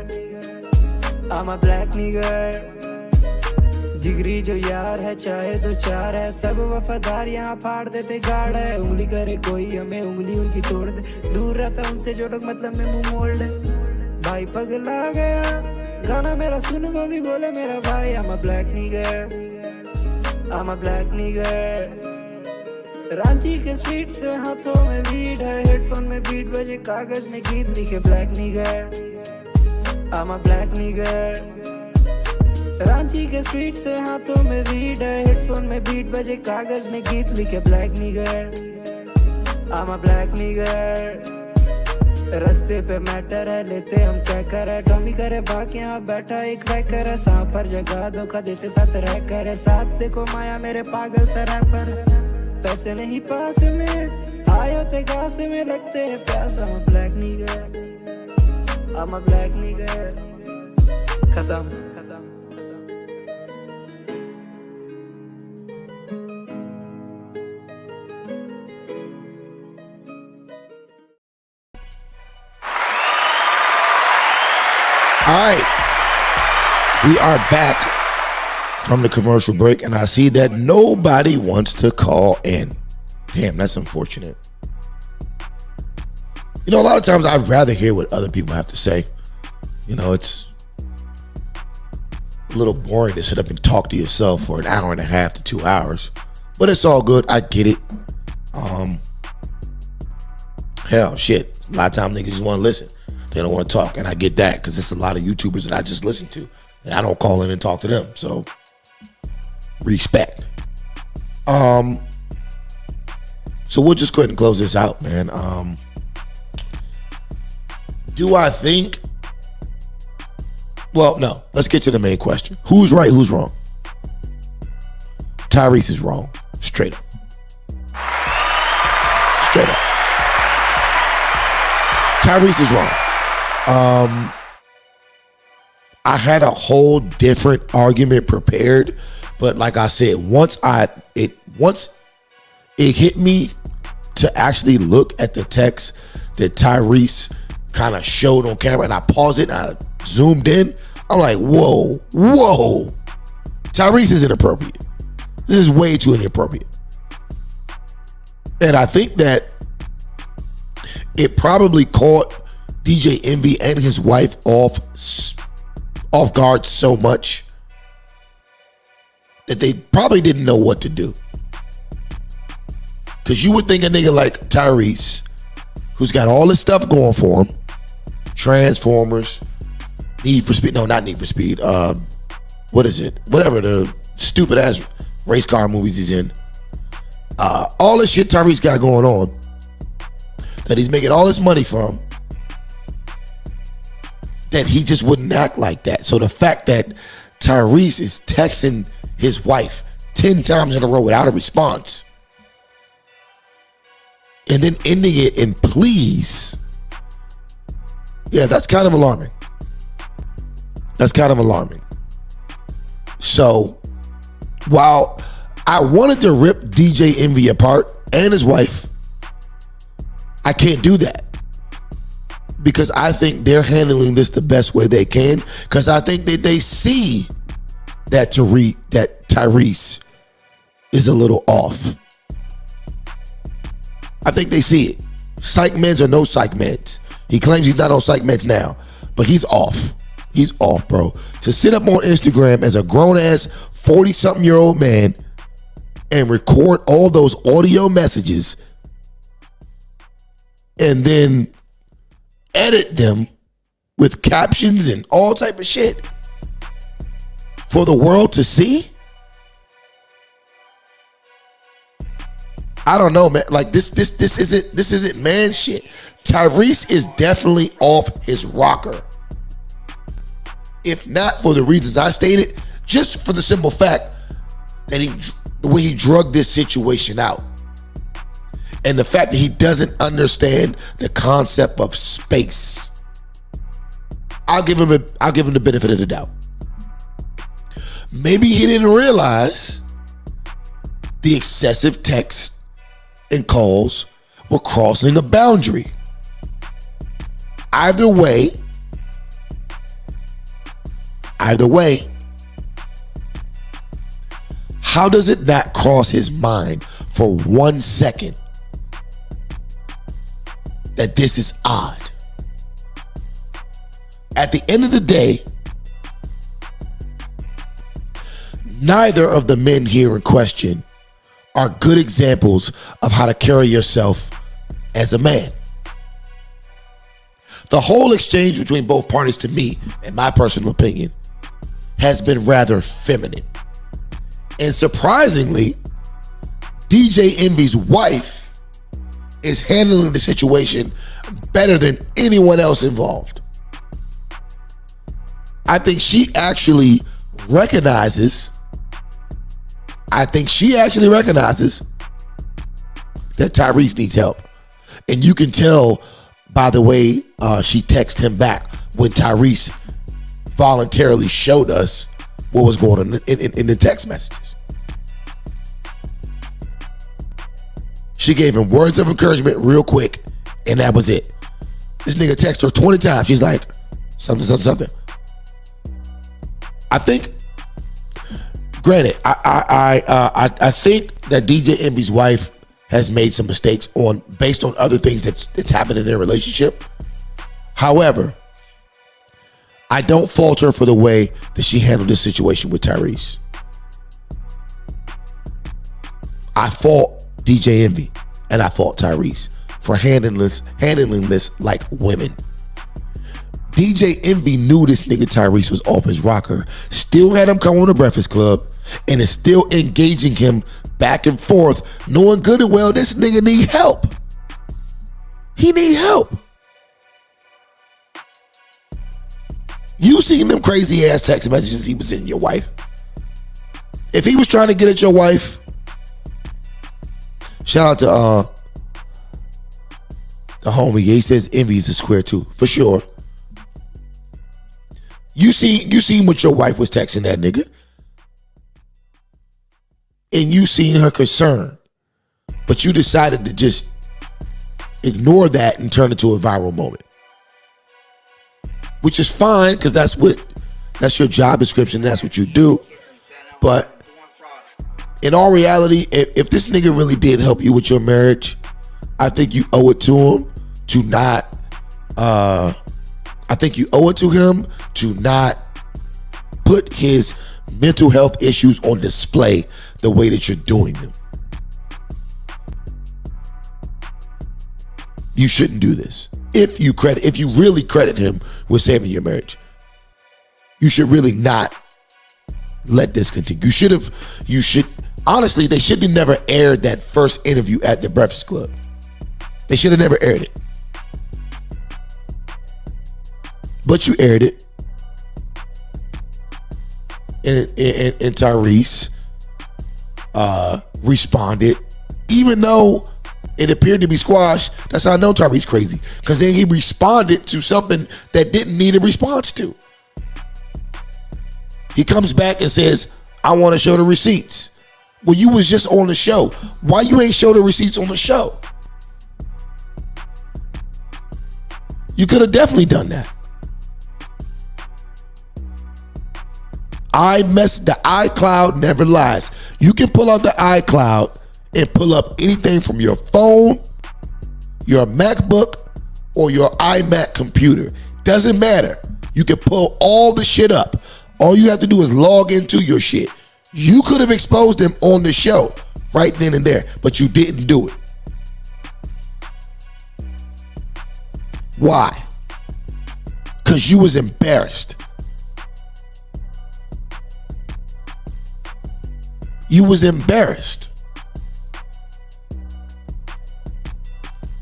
I'm a black nigger जिगरी जो यार है चाहे तो चार है सब वफादार यहाँ फाड़ देते गाड़ है उंगली करे कोई हमें उंगली उनकी तोड़ दे दूर रहता उनसे जो लोग मतलब में मुंह मोड़ दे भाई पगला गया गाना मेरा सुन वो भी बोले मेरा भाई I'm a black nigger I'm a black nigger Ranchi के स्ट्रीट से हाथों में वीड है हेडफोन में बीट बजे कागज में गीत लिखे black nigger I'm a black nigger Ranchi के स्ट्रीट से हाथों में वीड है हेडफोन में बीट बजे कागज में गीत लिखे black nigger I'm a black nigger रस्ते पे मैटर है लेते हम क्या करे टॉमी करे भाग यहाँ बैठा एक रैकर है सांप पर जगह धोखा देते साथ रह करे साथ देखो माया मेरे पागल सा रैपर पैसे नहीं पास में आए होते घास में लगते हैं प्यास I'm a black nigger I'm a black nigger खत्म All right, we are back from the commercial break, and I see that nobody wants to call in. Damn, that's unfortunate. You know, a lot of times I'd rather hear what other people have to say. You know, it's a little boring to sit up and talk to yourself for an hour and a half to 2 hours, but it's all good. I get it. Hell, shit. A lot of times niggas just want to listen. They don't want to talk, and I get that because there's a lot of YouTubers that I just listen to, and I don't call in and talk to them. So, respect. So we'll just go ahead and close this out, man. Do I think? Well, no. Let's get to the main question. Who's right? Who's wrong? Tyrese is wrong. Straight up. Straight up. Tyrese is wrong. I had a whole different argument prepared, but like I said, once it hit me to actually look at the text that Tyrese kind of showed on camera, and I paused it and I zoomed in, I'm like, whoa, Tyrese is inappropriate. This is way too inappropriate. And I think that it probably caught DJ Envy and his wife off guard so much that they probably didn't know what to do. Because you would think a nigga like Tyrese, who's got all this stuff going for him, Transformers, Need for Speed, no, not Need for Speed, what is it? Whatever the stupid ass race car movies he's in. All this shit Tyrese got going on, that he's making all this money from, that he just wouldn't act like that. So the fact that Tyrese is texting his wife 10 times in a row without a response, and then ending it in please, yeah, that's kind of alarming. That's kind of alarming. So while I wanted to rip DJ Envy apart and his wife, I can't do that. Because I think they're handling this the best way they can. Because I think that they see that Tyrese is a little off. I think they see it. Psych meds or no psych meds. He claims he's not on psych meds now, but he's off. He's off, bro. To sit up on Instagram as a grown-ass 40-something-year-old man and record all those audio messages and then edit them with captions and all type of shit for the world to see? I don't know, man. Like this isn't man shit. Tyrese is definitely off his rocker. If not for the reasons I stated, just for the simple fact that the way he drugged this situation out. And the fact that he doesn't understand the concept of space. I'll give him the benefit of the doubt. Maybe he didn't realize the excessive text and calls were crossing a boundary. Either way, How does it not cross his mind for 1 second that this is odd? At the end of the day, neither of the men here in question are good examples of how to carry yourself as a man. The whole exchange between both parties, to me, in my personal opinion, has been rather feminine. And surprisingly, DJ Envy's wife is handling the situation better than anyone else involved. I think she actually recognizes that Tyrese needs help. And you can tell by the way she texted him back when Tyrese voluntarily showed us what was going on in the text messages. She gave him words of encouragement real quick, and that was it. This nigga texted her 20 times. She's like, something. I think, granted, I think that DJ Envy's wife has made some mistakes based on other things that's happened in their relationship. However, I don't fault her for the way that she handled this situation with Tyrese. I fault DJ Envy and I fault Tyrese for handling this like women. DJ Envy knew this nigga Tyrese was off his rocker, still had him come on the Breakfast Club, and is still engaging him back and forth, knowing good and well this nigga need help. He need help. You seen them crazy ass text messages he was sending your wife. If he was trying to get at your wife, shout out to the homie. He says Envy's a square too, for sure. You seen what your wife was texting that nigga. And you seen her concern. But you decided to just ignore that and turn it to a viral moment. Which is fine, because that's your job description, that's what you do. But in all reality, if this nigga really did help you with your marriage, I think you owe it to him to not put his mental health issues on display the way that you're doing them. You shouldn't do this. If you really credit him with saving your marriage, you should really not let this continue. Honestly, they should have never aired that first interview at the Breakfast Club. They should have never aired it. But you aired it. And Tyrese responded, even though it appeared to be squashed. That's how I know Tyrese crazy, because then he responded to something that didn't need a response to. He comes back and says, I want to show the receipts. Well, you was just on the show. Why you ain't show the receipts on the show? You could have definitely done that. The iCloud never lies. You can pull out the iCloud and pull up anything from your phone, your MacBook, or your iMac computer. Doesn't matter. You can pull all the shit up. All you have to do is log into your shit. You could have exposed them on the show right then and there, but you didn't do it. Why? Because you was embarrassed. You was embarrassed.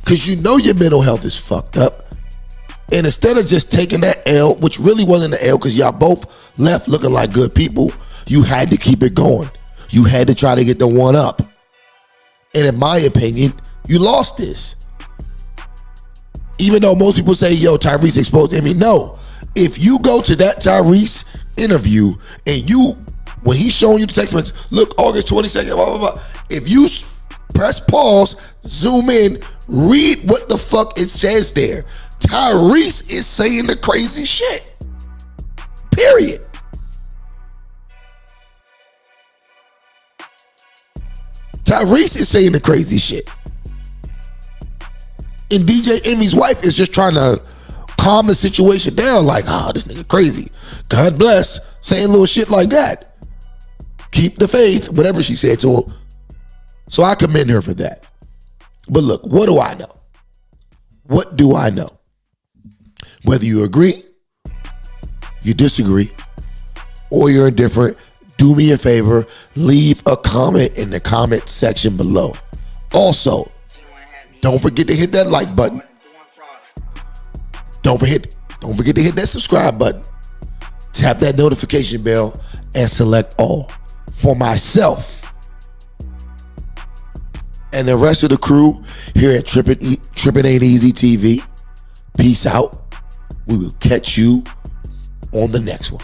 Because you know your mental health is fucked up. And instead of just taking that L, which really wasn't an L because y'all both left looking like good people, you had to keep it going. You had to try to get the one up. And in my opinion, you lost this. Even though most people say, yo, Tyrese exposed Emmy. No. If you go to that Tyrese interview and when he's showing you the text message, look, August 22nd, blah, blah, blah. If you press pause, zoom in, read what the fuck it says there. Tyrese is saying the crazy shit. Period. Tyrese is saying the crazy shit. And DJ Emmy's wife is just trying to calm the situation down, like, this nigga crazy. God bless, saying little shit like that. Keep the faith, whatever she said to him. So I commend her for that. But look, what do I know? What do I know? Whether you agree, you disagree, or you're indifferent, do me a favor, leave a comment in the comment section below. Also, don't forget to hit that like button. Don't forget to hit that subscribe button. Tap that notification bell and select all. For myself and the rest of the crew here at Trippin Ain't Easy TV, peace out. We will catch you on the next one.